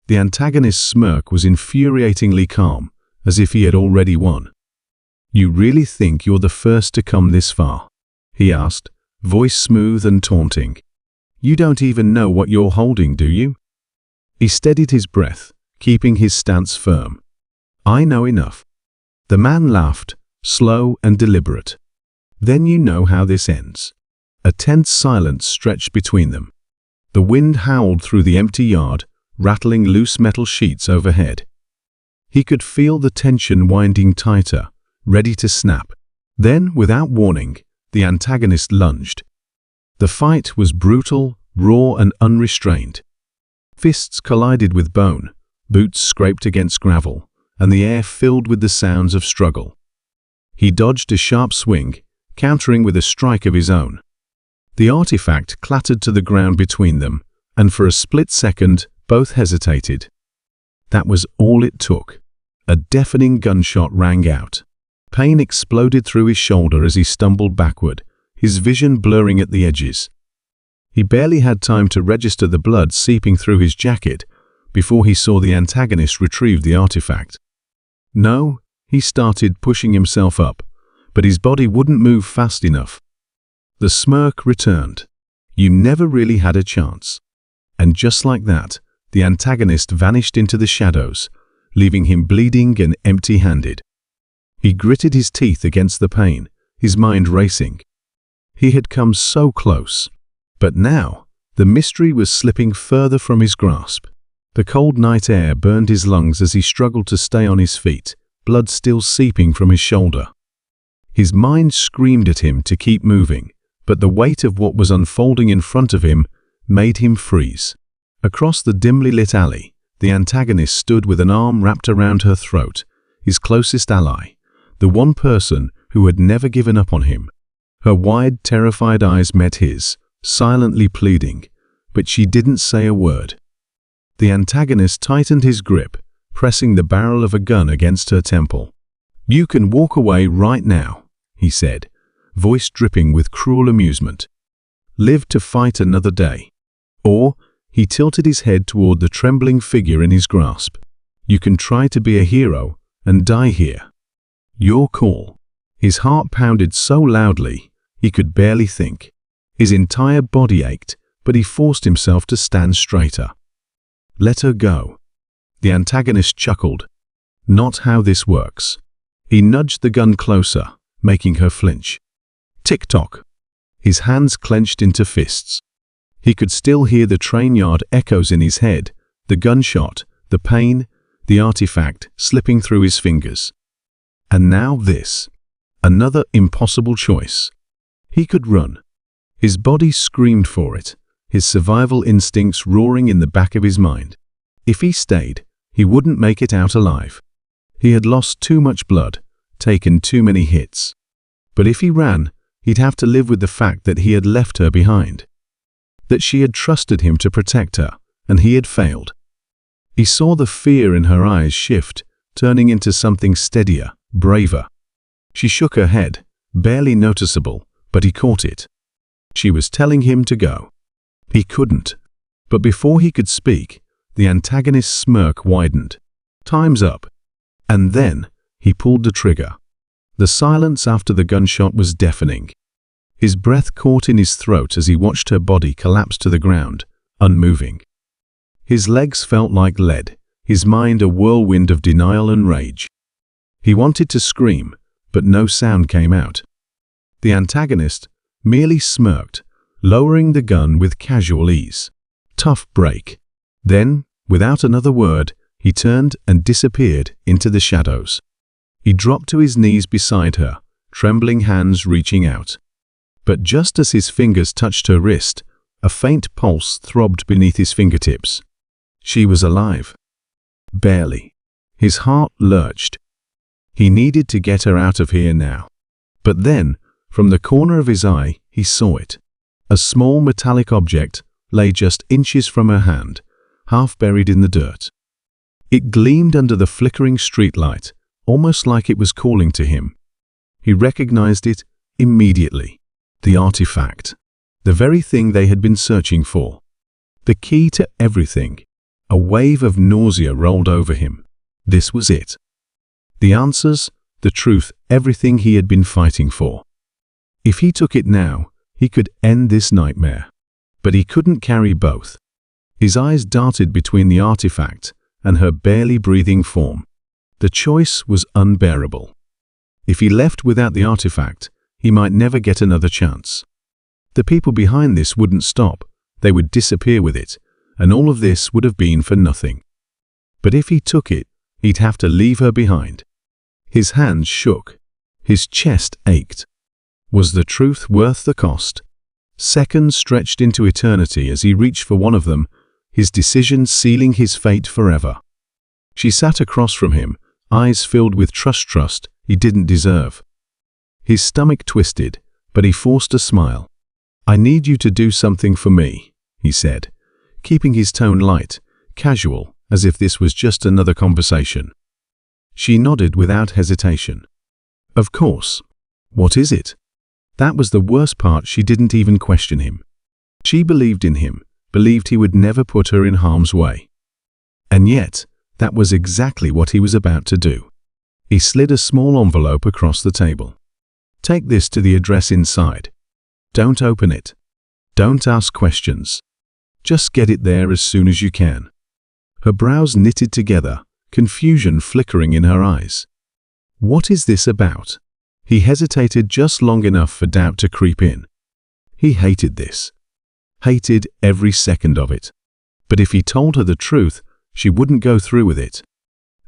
The antagonist's smirk was infuriatingly calm, as if he had already won. "You really think you're the first to come this far?" he asked, voice smooth and taunting. "You don't even know what you're holding, do you?" He steadied his breath, keeping his stance firm. "I know enough." The man laughed, slow and deliberate. "Then you know how this ends." A tense silence stretched between them. The wind howled through the empty yard, rattling loose metal sheets overhead. He could feel the tension winding tighter, ready to snap. Then, without warning, the antagonist lunged. The fight was brutal, raw and unrestrained. Fists collided with bone, boots scraped against gravel, and the air filled with the sounds of struggle. He dodged a sharp swing, countering with a strike of his own. The artifact clattered to the ground between them, and for a split second, both hesitated. That was all it took. A deafening gunshot rang out. Pain exploded through his shoulder as he stumbled backward, his vision blurring at the edges. He barely had time to register the blood seeping through his jacket before he saw the antagonist retrieve the artifact. No, he started pushing himself up, but his body wouldn't move fast enough. The smirk returned. "You never really had a chance." And just like that, the antagonist vanished into the shadows, leaving him bleeding and empty-handed. He gritted his teeth against the pain, his mind racing. He had come so close. But now, the mystery was slipping further from his grasp. The cold night air burned his lungs as he struggled to stay on his feet, blood still seeping from his shoulder. His mind screamed at him to keep moving, but the weight of what was unfolding in front of him made him freeze. Across the dimly lit alley, the antagonist stood with an arm wrapped around her throat, his closest ally, the one person who had never given up on him. Her wide, terrified eyes met his, silently pleading, but she didn't say a word. The antagonist tightened his grip, pressing the barrel of a gun against her temple. "You can walk away right now," he said, voice dripping with cruel amusement. "Live to fight another day." Or, he tilted his head toward the trembling figure in his grasp. "You can try to be a hero and die here. Your call." His heart pounded so loudly, he could barely think. His entire body ached, but he forced himself to stand straighter. "Let her go." The antagonist chuckled. "Not how this works." He nudged the gun closer, making her flinch. Tick-tock. His hands clenched into fists. He could still hear the train yard echoes in his head, the gunshot, the pain, the artifact slipping through his fingers. And now this. Another impossible choice. He could run. His body screamed for it, his survival instincts roaring in the back of his mind. If he stayed, he wouldn't make it out alive. He had lost too much blood, taken too many hits. But if he ran, he'd have to live with the fact that he had left her behind. That she had trusted him to protect her, and he had failed. He saw the fear in her eyes shift, turning into something steadier, braver. She shook her head, barely noticeable, but he caught it. She was telling him to go. He couldn't. But before he could speak, the antagonist's smirk widened. "Time's up." And then, he pulled the trigger. The silence after the gunshot was deafening. His breath caught in his throat as he watched her body collapse to the ground, unmoving. His legs felt like lead, his mind a whirlwind of denial and rage. He wanted to scream, but no sound came out. The antagonist merely smirked, lowering the gun with casual ease. Tough break. Then, without another word, he turned and disappeared into the shadows. He dropped to his knees beside her, trembling hands reaching out. But just as his fingers touched her wrist, a faint pulse throbbed beneath his fingertips. She was alive. Barely. His heart lurched. He needed to get her out of here now. But then, from the corner of his eye, he saw it. A small metallic object lay just inches from her hand, half buried in the dirt. It gleamed under the flickering streetlight, almost like it was calling to him. He recognized it immediately. The artifact. The very thing they had been searching for. The key to everything. A wave of nausea rolled over him. This was it. The answers, the truth, everything he had been fighting for. If he took it now, he could end this nightmare. But he couldn't carry both. His eyes darted between the artifact and her barely breathing form. The choice was unbearable. If he left without the artifact, he might never get another chance. The people behind this wouldn't stop, they would disappear with it, and all of this would have been for nothing. But if he took it, he'd have to leave her behind. His hands shook. His chest ached. Was the truth worth the cost? Seconds stretched into eternity as he reached for one of them, his decision sealing his fate forever. She sat across from him, eyes filled with trust he didn't deserve. His stomach twisted, but he forced a smile. "I need you to do something for me," he said, keeping his tone light, casual, as if this was just another conversation. She nodded without hesitation. "Of course. What is it?" That was the worst part. She didn't even question him. She believed in him, believed he would never put her in harm's way. And yet, that was exactly what he was about to do. He slid a small envelope across the table. "Take this to the address inside. Don't open it. Don't ask questions. Just get it there as soon as you can." Her brows knitted together, confusion flickering in her eyes. What is this about? He hesitated just long enough for doubt to creep in. He hated this. Hated every second of it. But if he told her the truth, she wouldn't go through with it.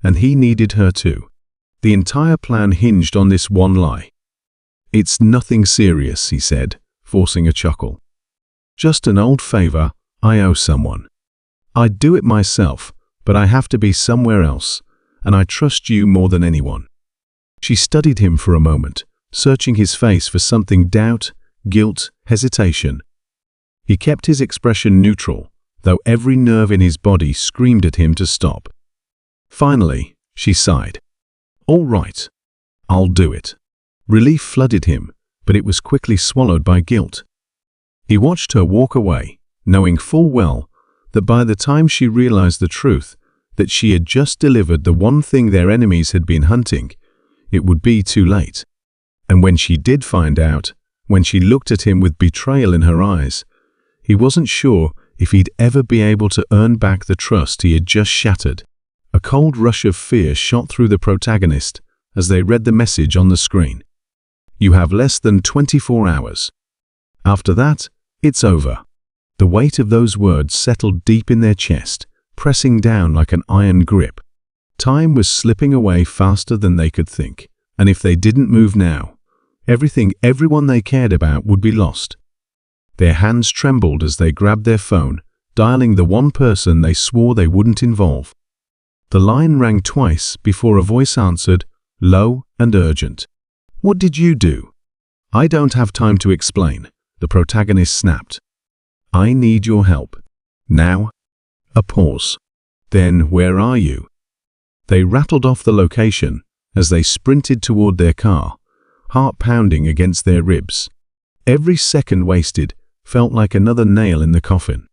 And he needed her too. The entire plan hinged on this one lie. "It's nothing serious," he said, forcing a chuckle. "Just an old favor I owe someone. I'd do it myself, but I have to be somewhere else, and I trust you more than anyone." She studied him for a moment, searching his face for something: doubt, guilt, hesitation. He kept his expression neutral, though every nerve in his body screamed at him to stop. Finally, she sighed. "All right. I'll do it." Relief flooded him, but it was quickly swallowed by guilt. He watched her walk away, knowing full well that by the time she realized the truth, that she had just delivered the one thing their enemies had been hunting, it would be too late. And when she did find out, when she looked at him with betrayal in her eyes, he wasn't sure if he'd ever be able to earn back the trust he had just shattered. A cold rush of fear shot through the protagonist as they read the message on the screen. "You have less than 24 hours. After that, it's over." The weight of those words settled deep in their chest, pressing down like an iron grip. Time was slipping away faster than they could think, and if they didn't move now, everyone they cared about would be lost. Their hands trembled as they grabbed their phone, dialing the one person they swore they wouldn't involve. The line rang twice before a voice answered, low and urgent. "What did you do?" "I don't have time to explain," the protagonist snapped. "I need your help. Now." A pause. "Then where are you?" They rattled off the location as they sprinted toward their car, heart pounding against their ribs. Every second wasted felt like another nail in the coffin.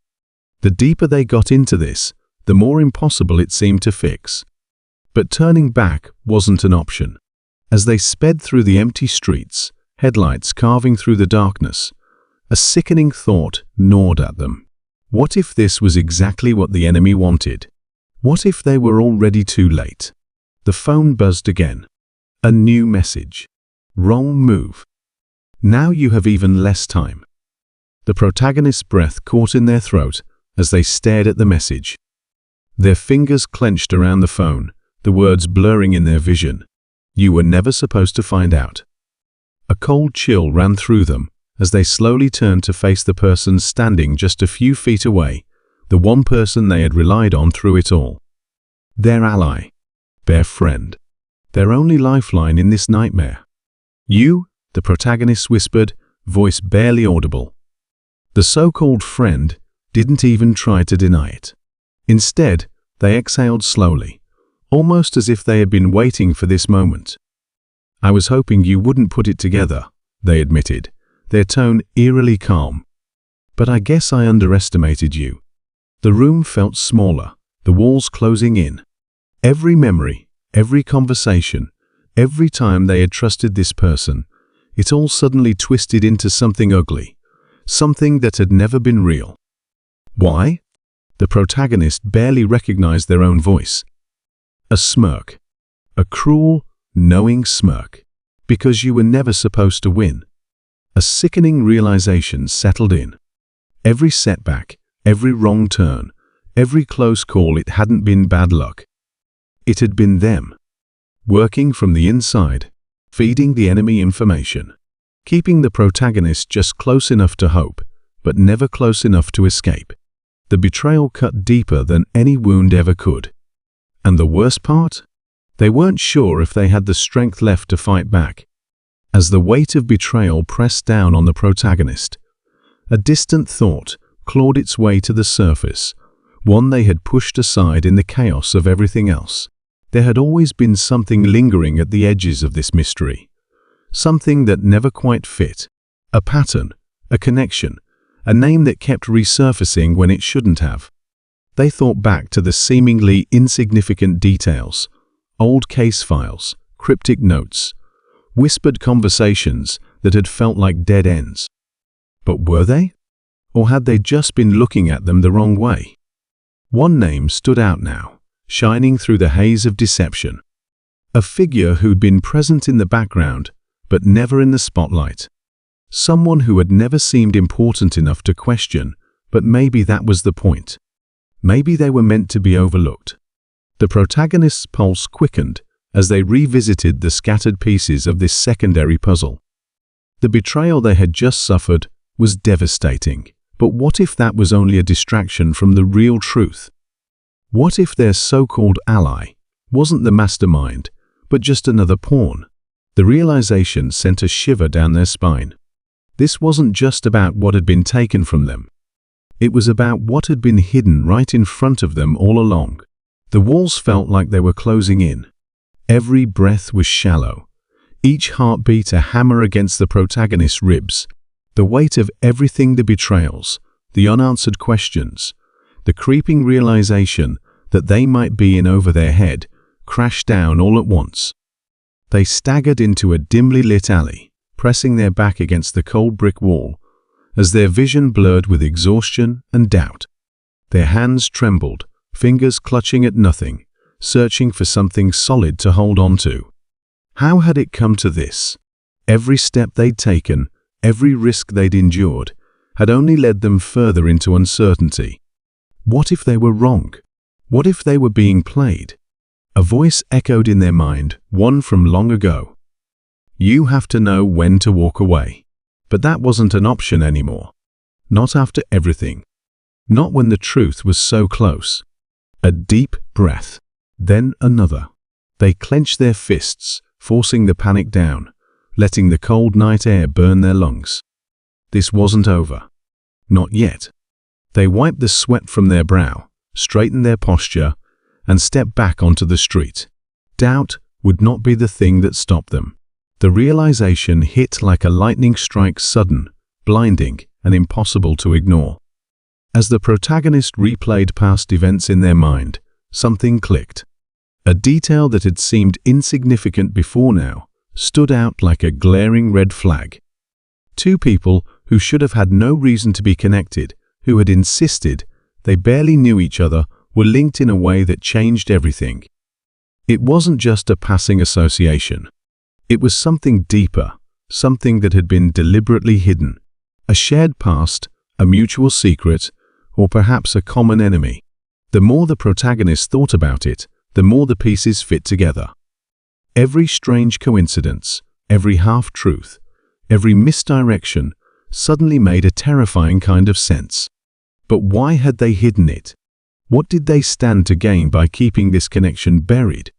The deeper they got into this, the more impossible it seemed to fix. But turning back wasn't an option. As they sped through the empty streets, headlights carving through the darkness, a sickening thought gnawed at them. What if this was exactly what the enemy wanted? What if they were already too late? The phone buzzed again. A new message. "Wrong move. Now you have even less time." The protagonist's breath caught in their throat as they stared at the message. Their fingers clenched around the phone, the words blurring in their vision. "You were never supposed to find out." A cold chill ran through them as they slowly turned to face the person standing just a few feet away, the one person they had relied on through it all. Their ally, their friend, their only lifeline in this nightmare. "You," the protagonist whispered, voice barely audible. The so-called friend didn't even try to deny it. Instead, they exhaled slowly, almost as if they had been waiting for this moment. "I was hoping you wouldn't put it together," they admitted, their tone eerily calm. "But I guess I underestimated you." The room felt smaller, the walls closing in. Every memory, every conversation, every time they had trusted this person, it all suddenly twisted into something ugly, something that had never been real. Why? The protagonist barely recognized their own voice. A smirk. A cruel, knowing smirk. Because you were never supposed to win. A sickening realization settled in. Every setback, every wrong turn, every close call, it hadn't been bad luck. It had been them. Working from the inside, feeding the enemy information, keeping the protagonist just close enough to hope, but never close enough to escape. The betrayal cut deeper than any wound ever could. And the worst part? They weren't sure if they had the strength left to fight back. As the weight of betrayal pressed down on the protagonist, a distant thought clawed its way to the surface, one they had pushed aside in the chaos of everything else. There had always been something lingering at the edges of this mystery, something that never quite fit, a pattern, a connection, a name that kept resurfacing when it shouldn't have. They thought back to the seemingly insignificant details, old case files, cryptic notes, whispered conversations that had felt like dead ends. But were they? Or had they just been looking at them the wrong way? One name stood out now, shining through the haze of deception. A figure who'd been present in the background, but never in the spotlight. Someone who had never seemed important enough to question, but maybe that was the point. Maybe they were meant to be overlooked. The protagonist's pulse quickened as they revisited the scattered pieces of this secondary puzzle. The betrayal they had just suffered was devastating, but what if that was only a distraction from the real truth? What if their so-called ally wasn't the mastermind, but just another pawn? The realization sent a shiver down their spine. This wasn't just about what had been taken from them. It was about what had been hidden right in front of them all along. The walls felt like they were closing in. Every breath was shallow, each heartbeat a hammer against the protagonist's ribs. The weight of everything, the betrayals, the unanswered questions, the creeping realization that they might be in over their head, crashed down all at once. They staggered into a dimly lit alley, pressing their back against the cold brick wall, as their vision blurred with exhaustion and doubt. Their hands trembled, fingers clutching at nothing, searching for something solid to hold on to. How had it come to this? Every step they'd taken, every risk they'd endured, had only led them further into uncertainty. What if they were wrong? What if they were being played? A voice echoed in their mind, one from long ago. You have to know when to walk away. But that wasn't an option anymore. Not after everything. Not when the truth was so close. A deep breath, then another. They clenched their fists, forcing the panic down, letting the cold night air burn their lungs. This wasn't over. Not yet. They wiped the sweat from their brow, straightened their posture, and stepped back onto the street. Doubt would not be the thing that stopped them. The realization hit like a lightning strike, sudden, blinding, and impossible to ignore. As the protagonist replayed past events in their mind, something clicked. A detail that had seemed insignificant before now stood out like a glaring red flag. Two people who should have had no reason to be connected, who had insisted they barely knew each other, were linked in a way that changed everything. It wasn't just a passing association. It was something deeper, something that had been deliberately hidden. A shared past, a mutual secret, or perhaps a common enemy. The more the protagonist thought about it, the more the pieces fit together. Every strange coincidence, every half-truth, every misdirection suddenly made a terrifying kind of sense. But why had they hidden it? What did they stand to gain by keeping this connection buried?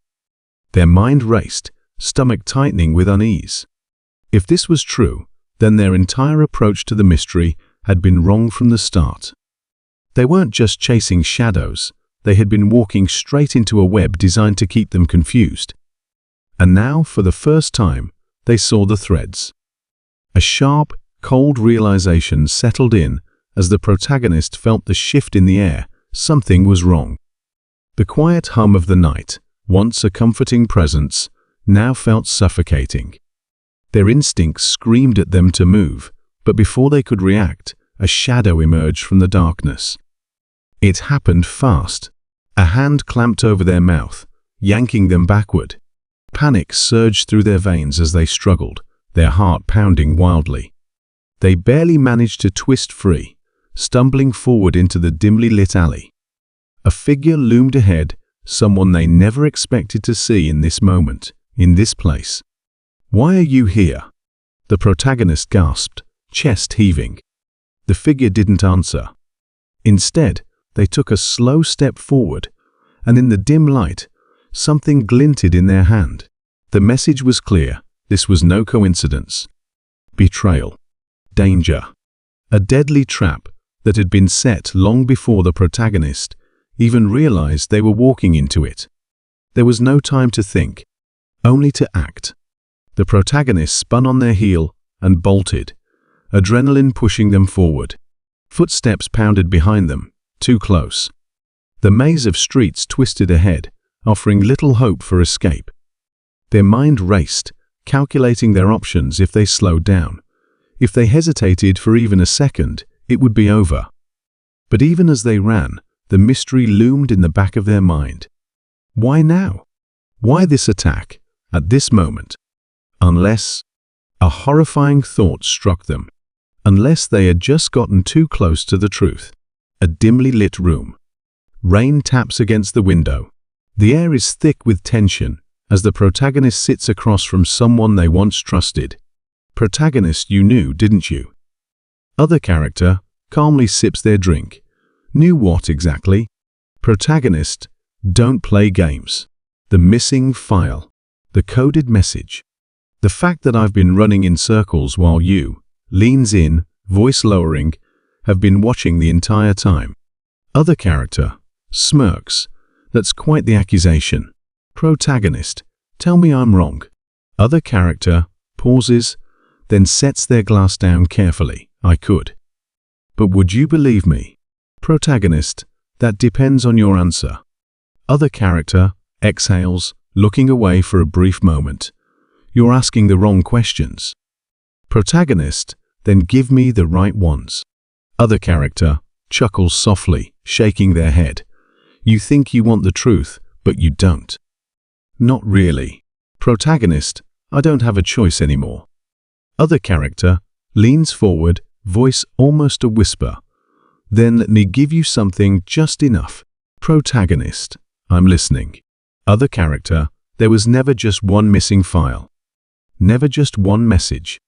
Their mind raced, stomach tightening with unease. If this was true, then their entire approach to the mystery had been wrong from the start. They weren't just chasing shadows, they had been walking straight into a web designed to keep them confused. And now, for the first time, they saw the threads. A sharp, cold realization settled in as the protagonist felt the shift in the air. Something was wrong. The quiet hum of the night, once a comforting presence, now felt suffocating. Their instincts screamed at them to move, but before they could react, a shadow emerged from the darkness. It happened fast. A hand clamped over their mouth, yanking them backward. Panic surged through their veins as they struggled, their heart pounding wildly. They barely managed to twist free, stumbling forward into the dimly lit alley. A figure loomed ahead, someone they never expected to see in this moment, in this place. "Why are you here?" the protagonist gasped, chest heaving. The figure didn't answer. Instead, they took a slow step forward, and in the dim light, something glinted in their hand. The message was clear. This was no coincidence. Betrayal. Danger. A deadly trap that had been set long before the protagonist even realized they were walking into it. There was no time to think, only to act. The protagonist spun on their heel and bolted, adrenaline pushing them forward. Footsteps pounded behind them, too close. The maze of streets twisted ahead, offering little hope for escape. Their mind raced, calculating their options. If they slowed down, if they hesitated for even a second, it would be over. But even as they ran, the mystery loomed in the back of their mind. Why now? Why this attack, at this moment? Unless... A horrifying thought struck them. Unless they had just gotten too close to the truth. A dimly lit room. Rain taps against the window. The air is thick with tension as the protagonist sits across from someone they once trusted. Protagonist, you knew, didn't you? Other character calmly sips their drink. Knew what exactly? Protagonist, don't play games. The missing file. The coded message. The fact that I've been running in circles while you, leans in, voice lowering, have been watching the entire time. Other character smirks. That's quite the accusation. Protagonist, tell me I'm wrong. Other character pauses, then sets their glass down carefully. I could. But would you believe me? Protagonist, that depends on your answer. Other character exhales, looking away for a brief moment. You're asking the wrong questions. Protagonist, then give me the right ones. Other character chuckles softly, shaking their head. You think you want the truth, but you don't. Not really. Protagonist, I don't have a choice anymore. Other character leans forward, voice almost a whisper. Then let me give you something just enough. Protagonist, I'm listening. Other character, there was never just one missing file. Never just one message.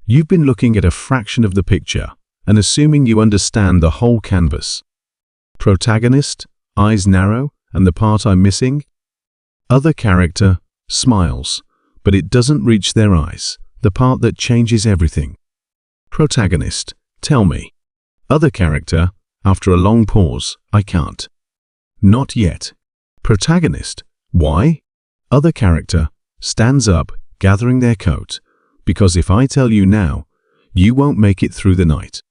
You've been looking at a fraction of the picture and assuming you understand the whole canvas. Protagonist, eyes narrow, and the part I'm missing? Other character smiles, but it doesn't reach their eyes, the part that changes everything. Protagonist, tell me. Other character, after a long pause, I can't. Not yet. Protagonist, why? Other character stands up, gathering their coat, because if I tell you now, you won't make it through the night.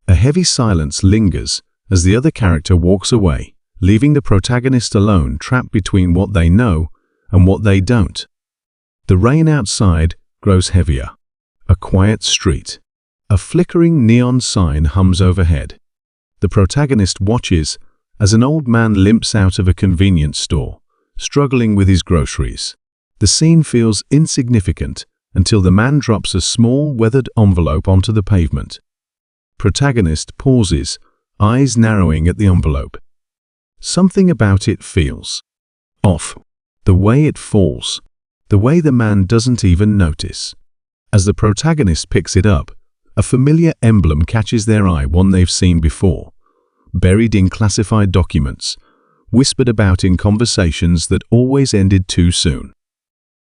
A heavy silence lingers as the other character walks away, leaving the protagonist alone, trapped between what they know and what they don't. The rain outside grows heavier. A quiet street. A flickering neon sign hums overhead. The protagonist watches as an old man limps out of a convenience store, struggling with his groceries. The scene feels insignificant until the man drops a small, weathered envelope onto the pavement. Protagonist pauses, eyes narrowing at the envelope. Something about it feels off. The way it falls. The way the man doesn't even notice. As the protagonist picks it up, a familiar emblem catches their eye, one they've seen before. Buried in classified documents, whispered about in conversations that always ended too soon.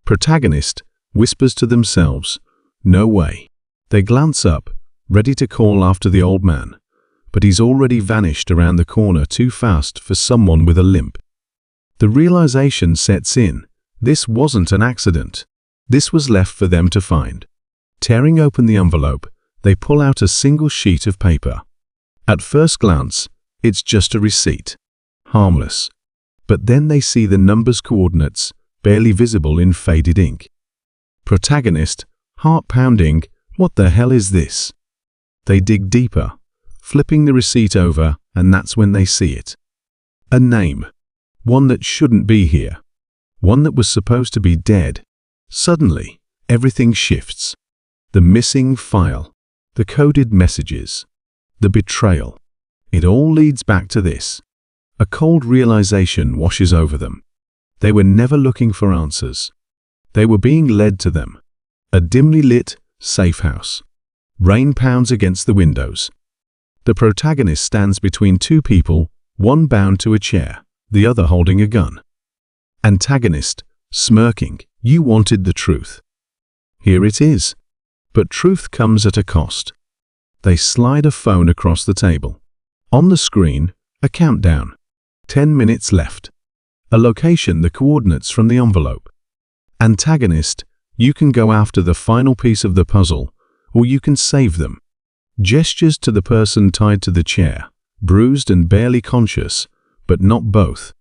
Protagonist whispers to themselves, no way. They glance up, ready to call after the old man, but he's already vanished around the corner too fast for someone with a limp. The realization sets in. This wasn't an accident. This was left for them to find. Tearing open the envelope, they pull out a single sheet of paper. At first glance, it's just a receipt. Harmless. But then they see the number's coordinates, barely visible in faded ink. Protagonist, heart pounding, what the hell is this? They dig deeper, flipping the receipt over, and that's when they see it. A name. One that shouldn't be here. One that was supposed to be dead. Suddenly, everything shifts. The missing file. The coded messages. The betrayal. It all leads back to this. A cold realization washes over them. They were never looking for answers. They were being led to them. A dimly lit, safe house. Rain pounds against the windows. The protagonist stands between two people, one bound to a chair, the other holding a gun. Antagonist, smirking, you wanted the truth. Here it is. But truth comes at a cost. They slide a phone across the table. On the screen, a countdown. 10 minutes left. A location, the coordinates from the envelope. Antagonist, you can go after the final piece of the puzzle, or you can save them. Gestures to the person tied to the chair, bruised and barely conscious, but not both.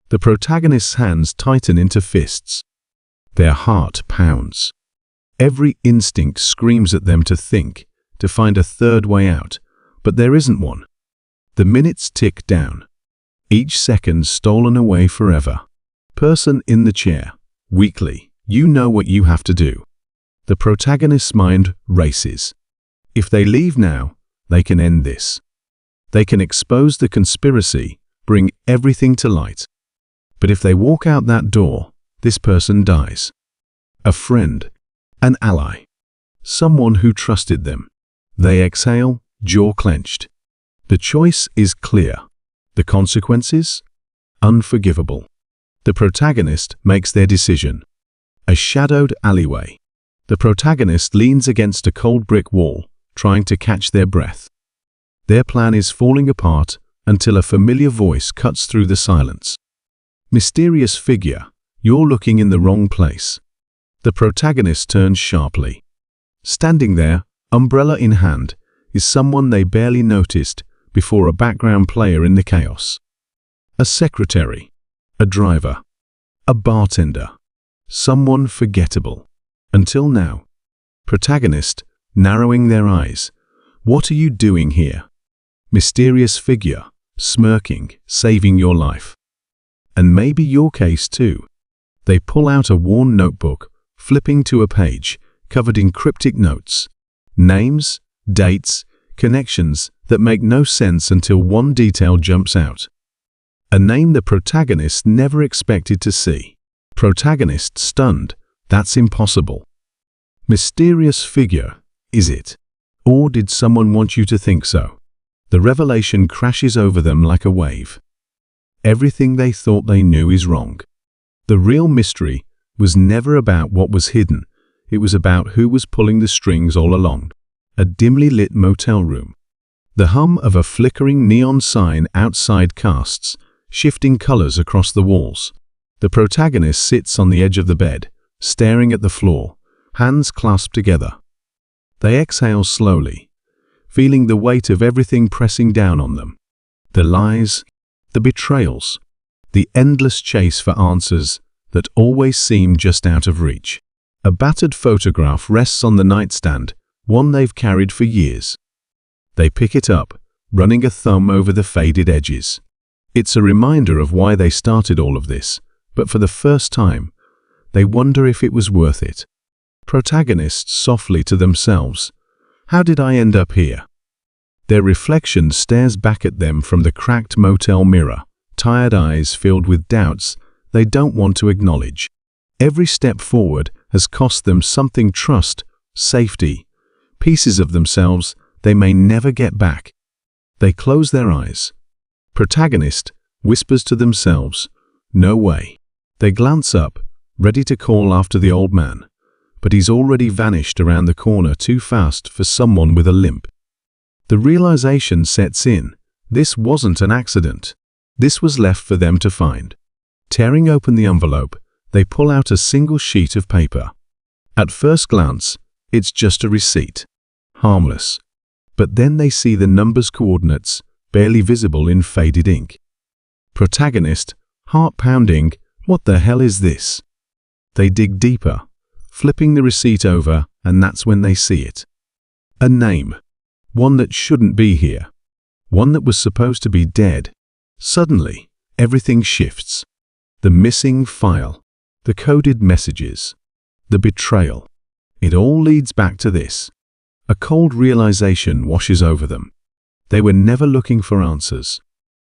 The protagonist's hands tighten into fists. Their heart pounds. Every instinct screams at them to think, to find a third way out, but there isn't one. The minutes tick down. Each second stolen away forever. Person in the chair, weakly, you know what you have to do. The protagonist's mind races. If they leave now, they can end this. They can expose the conspiracy, bring everything to light. But if they walk out that door, this person dies. A friend, an ally, someone who trusted them. They exhale, jaw clenched. The choice is clear. The consequences? Unforgivable. The protagonist makes their decision. A shadowed alleyway. The protagonist leans against a cold brick wall, trying to catch their breath. Their plan is falling apart until a familiar voice cuts through the silence. Mysterious figure, you're looking in the wrong place. The protagonist turns sharply. Standing there, umbrella in hand, is someone they barely noticed before, a background player in the chaos. A secretary, a driver, a bartender, someone forgettable. Until now. Protagonist, narrowing their eyes. What are you doing here? Mysterious figure, smirking, saving your life. And maybe your case too. They pull out a worn notebook, flipping to a page covered in cryptic notes. Names, dates, connections that make no sense until one detail jumps out. A name the protagonist never expected to see. Protagonist stunned. That's impossible. Mysterious figure, is it? Or did someone want you to think so? The revelation crashes over them like a wave. Everything they thought they knew is wrong. The real mystery was never about what was hidden. It was about who was pulling the strings all along. A dimly lit motel room. The hum of a flickering neon sign outside casts shifting colors across the walls. The protagonist sits on the edge of the bed, staring at the floor, hands clasped together. They exhale slowly, feeling the weight of everything pressing down on them. The lies, the betrayals, the endless chase for answers that always seem just out of reach. A battered photograph rests on the nightstand, one they've carried for years. They pick it up, running a thumb over the faded edges. It's a reminder of why they started all of this, but for the first time, they wonder if it was worth it. Protagonists softly to themselves. How did I end up here? Their reflection stares back at them from the cracked motel mirror, tired eyes filled with doubts they don't want to acknowledge. Every step forward has cost them something: trust, safety, pieces of themselves they may never get back. They close their eyes. Protagonist whispers to themselves, "No way." They glance up, ready to call after the old man, but he's already vanished around the corner too fast for someone with a limp. The realization sets in. This wasn't an accident. This was left for them to find. Tearing open the envelope, they pull out a single sheet of paper. At first glance, it's just a receipt. Harmless. But then they see the number's coordinates, barely visible in faded ink. Protagonist, heart pounding, what the hell is this? They dig deeper, flipping the receipt over, and that's when they see it. A name. One that shouldn't be here. One that was supposed to be dead. Suddenly, everything shifts. The missing file. The coded messages. The betrayal. It all leads back to this. A cold realization washes over them. They were never looking for answers.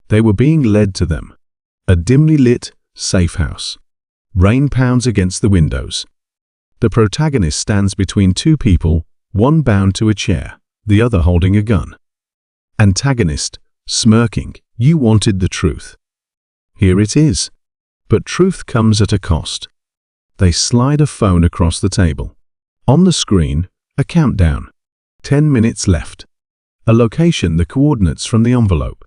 They were being led to them. A dimly lit, safe house. Rain pounds against the windows. The protagonist stands between two people, one bound to a chair, the other holding a gun. Antagonist, smirking, you wanted the truth. Here it is. But truth comes at a cost. They slide a phone across the table. On the screen, a countdown. 10 minutes left. A location, the coordinates from the envelope.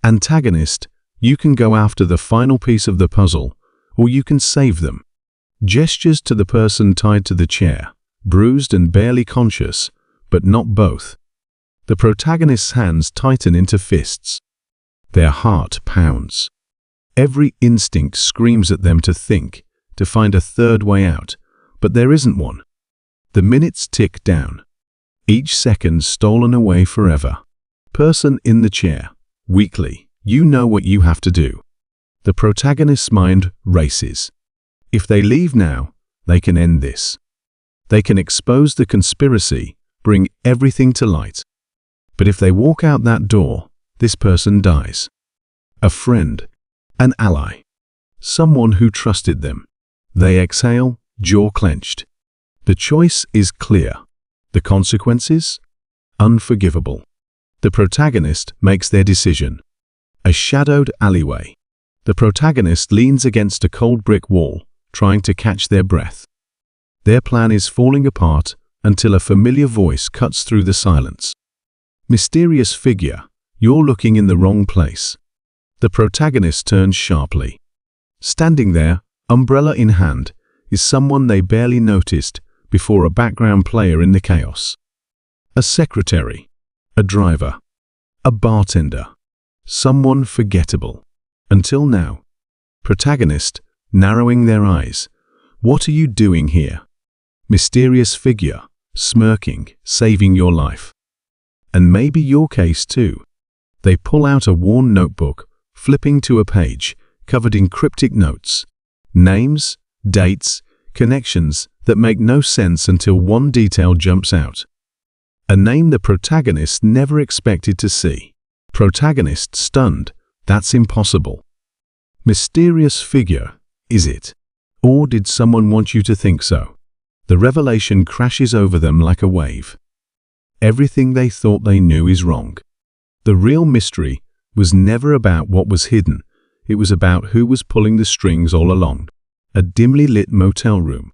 Antagonist, you can go after the final piece of the puzzle, or you can save them. Gestures to the person tied to the chair, bruised and barely conscious, but not both. The protagonist's hands tighten into fists. Their heart pounds. Every instinct screams at them to think, to find a third way out, but there isn't one. The minutes tick down. Each second stolen away forever. Person in the chair. Weakly, you know what you have to do. The protagonist's mind races. If they leave now, they can end this. They can expose the conspiracy, bring everything to light. But if they walk out that door, this person dies. A friend, an ally, someone who trusted them. They exhale, jaw clenched. The choice is clear. The consequences? Unforgivable. The protagonist makes their decision. A shadowed alleyway. The protagonist leans against a cold brick wall, trying to catch their breath. Their plan is falling apart until a familiar voice cuts through the silence. Mysterious figure, you're looking in the wrong place. The protagonist turns sharply. Standing there, umbrella in hand, is someone they barely noticed before, a background player in the chaos. A secretary, a driver, a bartender, someone forgettable. Until now. Protagonist, narrowing their eyes. What are you doing here? Mysterious figure, smirking, saving your life. And maybe your case too. They pull out a worn notebook, flipping to a page covered in cryptic notes. Names, dates, connections that make no sense until one detail jumps out. A name the protagonist never expected to see. Protagonist stunned. That's impossible. Mysterious figure, is it? Or did someone want you to think so? The revelation crashes over them like a wave. Everything they thought they knew is wrong. The real mystery was never about what was hidden. It was about who was pulling the strings all along. A dimly lit motel room.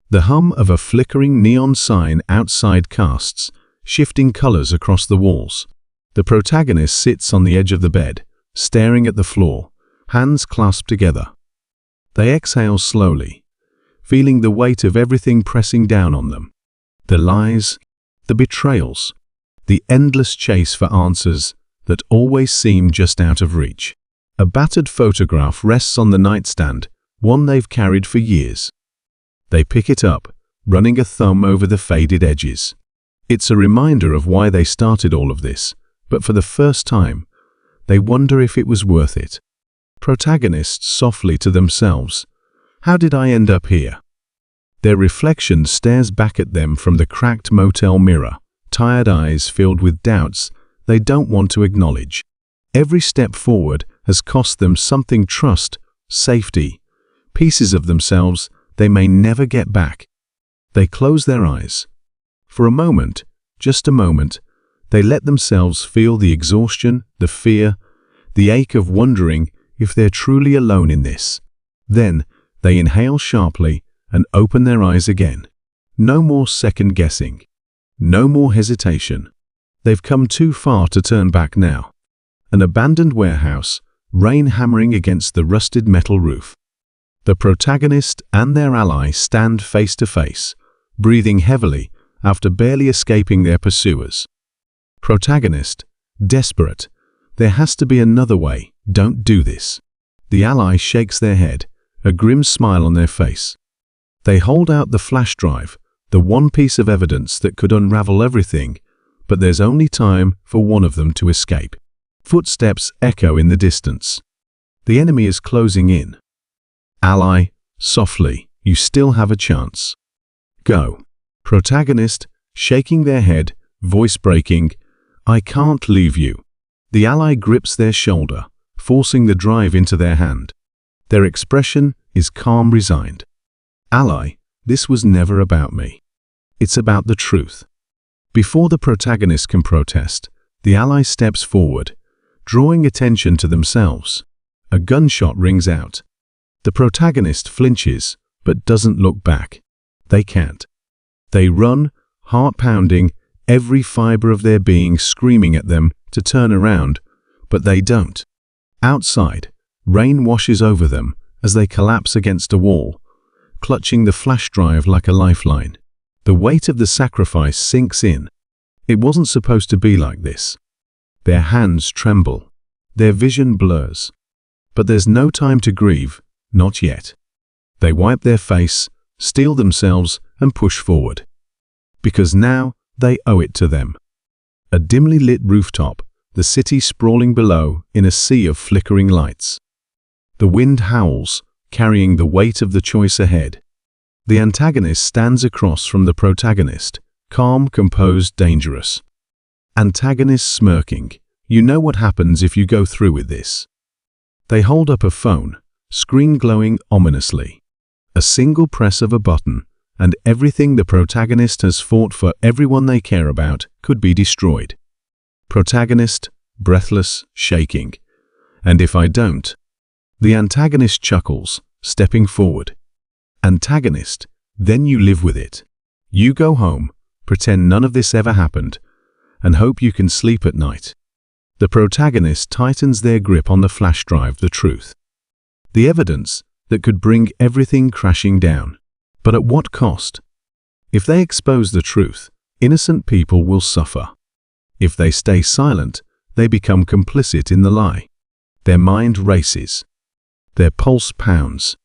The hum of a flickering neon sign outside casts shifting colors across the walls. The protagonist sits on the edge of the bed, staring at the floor, hands clasped together. They exhale slowly, feeling the weight of everything pressing down on them. The lies, the betrayals, the endless chase for answers that always seem just out of reach. A battered photograph rests on the nightstand, one they've carried for years. They pick it up, running a thumb over the faded edges. It's a reminder of why they started all of this, but for the first time, they wonder if it was worth it. Protagonists softly to themselves. How did I end up here? Their reflection stares back at them from the cracked motel mirror, tired eyes filled with doubts they don't want to acknowledge. Every step forward has cost them something: trust, safety, pieces of themselves they may never get back. They close their eyes. For a moment, just a moment, they let themselves feel the exhaustion, the fear, the ache of wondering if they're truly alone in this. Then, they inhale sharply and open their eyes again. No more second guessing. No more hesitation. They've come too far to turn back now. An abandoned warehouse, rain hammering against the rusted metal roof. The protagonist and their ally stand face to face, breathing heavily after barely escaping their pursuers. Protagonist, desperate. There has to be another way. Don't do this. The ally shakes their head, a grim smile on their face. They hold out the flash drive, the one piece of evidence that could unravel everything, but there's only time for one of them to escape. Footsteps echo in the distance. The enemy is closing in. Ally, softly, you still have a chance. Go. Protagonist, shaking their head, voice breaking, I can't leave you. The ally grips their shoulder, forcing the drive into their hand. Their expression is calm, resigned. Ally, this was never about me. It's about the truth. Before the protagonist can protest, the ally steps forward, drawing attention to themselves. A gunshot rings out. The protagonist flinches, but doesn't look back. They can't. They run, heart pounding, every fiber of their being screaming at them to turn around, but they don't. Outside, rain washes over them as they collapse against a wall, clutching the flash drive like a lifeline. The weight of the sacrifice sinks in. It wasn't supposed to be like this. Their hands tremble. Their vision blurs. But there's no time to grieve, not yet. They wipe their face, steel themselves, and push forward. Because now they owe it to them. A dimly lit rooftop, the city sprawling below in a sea of flickering lights. The wind howls, carrying the weight of the choice ahead. The antagonist stands across from the protagonist, calm, composed, dangerous. Antagonist smirking. You know what happens if you go through with this. They hold up a phone, screen glowing ominously. A single press of a button, and everything the protagonist has fought for, everyone they care about, could be destroyed. Protagonist, breathless, shaking. And if I don't? The antagonist chuckles, stepping forward. Antagonist, then you live with it. You go home, pretend none of this ever happened, and hope you can sleep at night. The protagonist tightens their grip on the flash drive, the truth. The evidence that could bring everything crashing down. But at what cost? If they expose the truth, innocent people will suffer. If they stay silent, they become complicit in the lie. Their mind races. Their pulse pounds.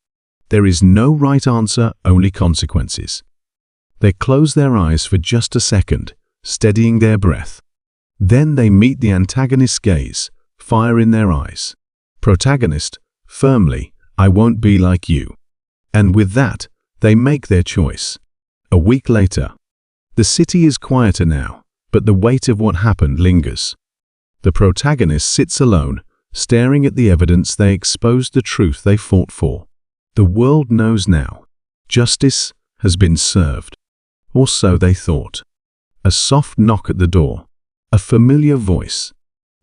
There is no right answer, only consequences. They close their eyes for just a second, steadying their breath. Then they meet the antagonist's gaze, fire in their eyes. Protagonist, firmly, I won't be like you. And with that, they make their choice. A week later. The city is quieter now, but the weight of what happened lingers. The protagonist sits alone, staring at the evidence they exposed, the truth they fought for. The world knows now. Justice has been served. Or so they thought. A soft knock at the door. A familiar voice.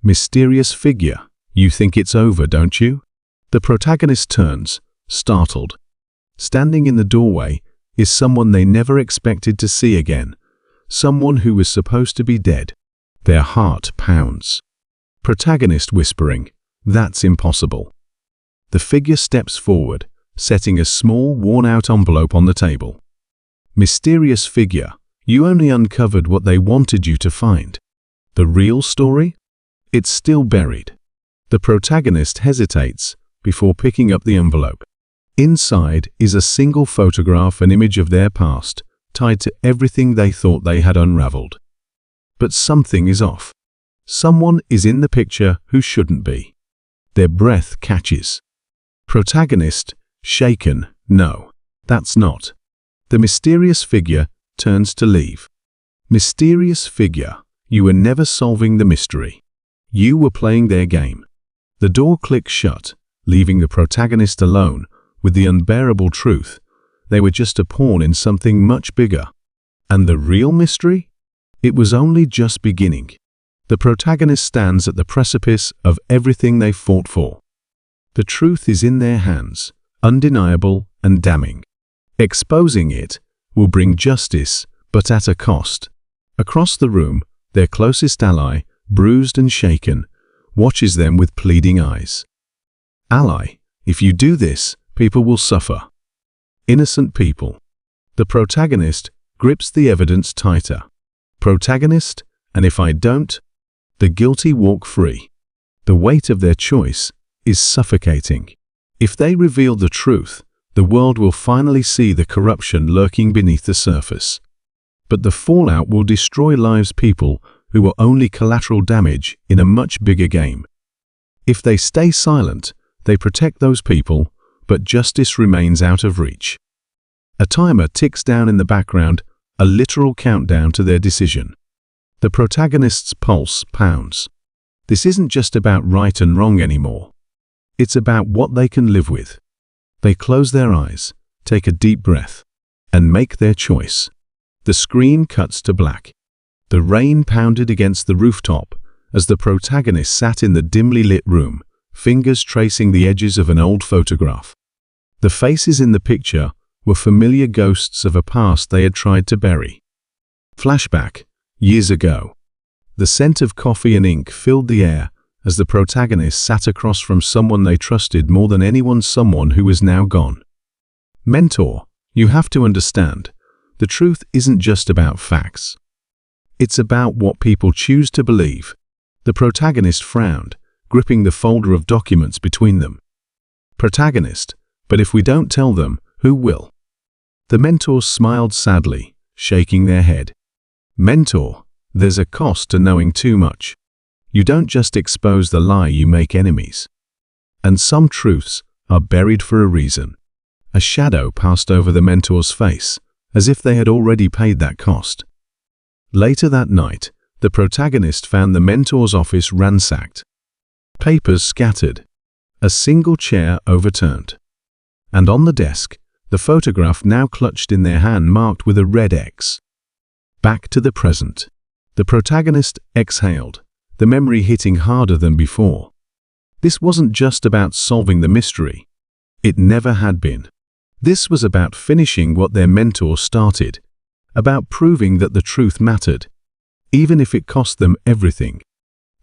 Mysterious figure. You think it's over, don't you? The protagonist turns, startled. Standing in the doorway is someone they never expected to see again. Someone who was supposed to be dead. Their heart pounds. Protagonist whispering, "That's impossible." The figure steps forward, setting a small, worn-out envelope on the table. Mysterious figure, you only uncovered what they wanted you to find. The real story? It's still buried. The protagonist hesitates before picking up the envelope. Inside is a single photograph, an image of their past, tied to everything they thought they had unraveled. But something is off. Someone is in the picture who shouldn't be. Their breath catches. Protagonist, shaken, no, that's not. The mysterious figure turns to leave. Mysterious figure, you were never solving the mystery. You were playing their game. The door clicks shut, leaving the protagonist alone with the unbearable truth. They were just a pawn in something much bigger. And the real mystery? It was only just beginning. The protagonist stands at the precipice of everything they fought for. The truth is in their hands, undeniable and damning. Exposing it will bring justice, but at a cost. Across the room, their closest ally, bruised and shaken, watches them with pleading eyes. Ally, if you do this, people will suffer. Innocent people. The protagonist grips the evidence tighter. Protagonist, and if I don't, the guilty walk free. The weight of their choice is suffocating. If they reveal the truth, the world will finally see the corruption lurking beneath the surface. But the fallout will destroy lives, people who were only collateral damage in a much bigger game. If they stay silent, they protect those people, but justice remains out of reach. A timer ticks down in the background, a literal countdown to their decision. The protagonist's pulse pounds. This isn't just about right and wrong anymore. It's about what they can live with. They close their eyes, take a deep breath, and make their choice. The screen cuts to black. The rain pounded against the rooftop as the protagonist sat in the dimly lit room, fingers tracing the edges of an old photograph. The faces in the picture were familiar ghosts of a past they had tried to bury. Flashback, years ago. The scent of coffee and ink filled the air as the protagonist sat across from someone they trusted more than anyone, someone who is now gone. Mentor, you have to understand, the truth isn't just about facts. It's about what people choose to believe. The protagonist frowned, gripping the folder of documents between them. Protagonist, but if we don't tell them, who will? The mentor smiled sadly, shaking their head. Mentor, there's a cost to knowing too much. You don't just expose the lie, you make enemies. And some truths are buried for a reason. A shadow passed over the mentor's face, as if they had already paid that cost. Later that night, the protagonist found the mentor's office ransacked. Papers scattered. A single chair overturned. And on the desk, the photograph now clutched in their hand marked with a red X. Back to the present. The protagonist exhaled, the memory hitting harder than before. This wasn't just about solving the mystery. It never had been. This was about finishing what their mentor started, about proving that the truth mattered. even if it cost them everything.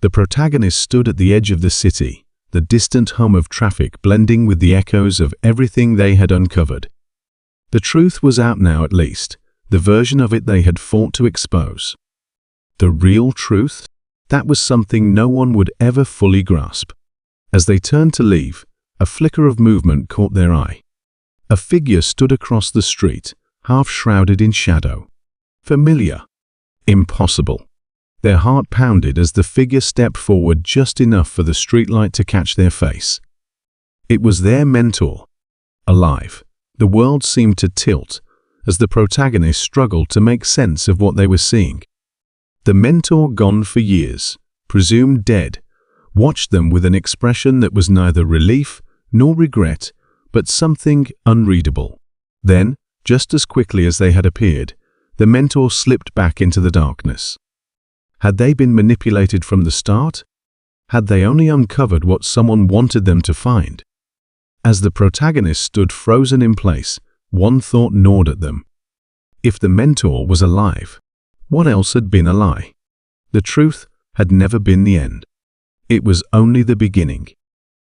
The protagonist stood at the edge of the city, the distant hum of traffic blending with the echoes of everything they had uncovered. The truth was out now, at least, the version of it they had fought to expose. The real truth? That was something no one would ever fully grasp. As they turned to leave, a flicker of movement caught their eye. A figure stood across the street, half shrouded in shadow. Familiar. Impossible. Their heart pounded as the figure stepped forward just enough for the streetlight to catch their face. It was their mentor. Alive. The world seemed to tilt as the protagonist struggled to make sense of what they were seeing. The mentor, gone for years, presumed dead, watched them with an expression that was neither relief nor regret, but something unreadable. Then, just as quickly as they had appeared, the mentor slipped back into the darkness. Had they been manipulated from the start? Had they only uncovered what someone wanted them to find? As the protagonist stood frozen in place, one thought gnawed at them. If the mentor was alive, what else had been a lie? The truth had never been the end. It was only the beginning.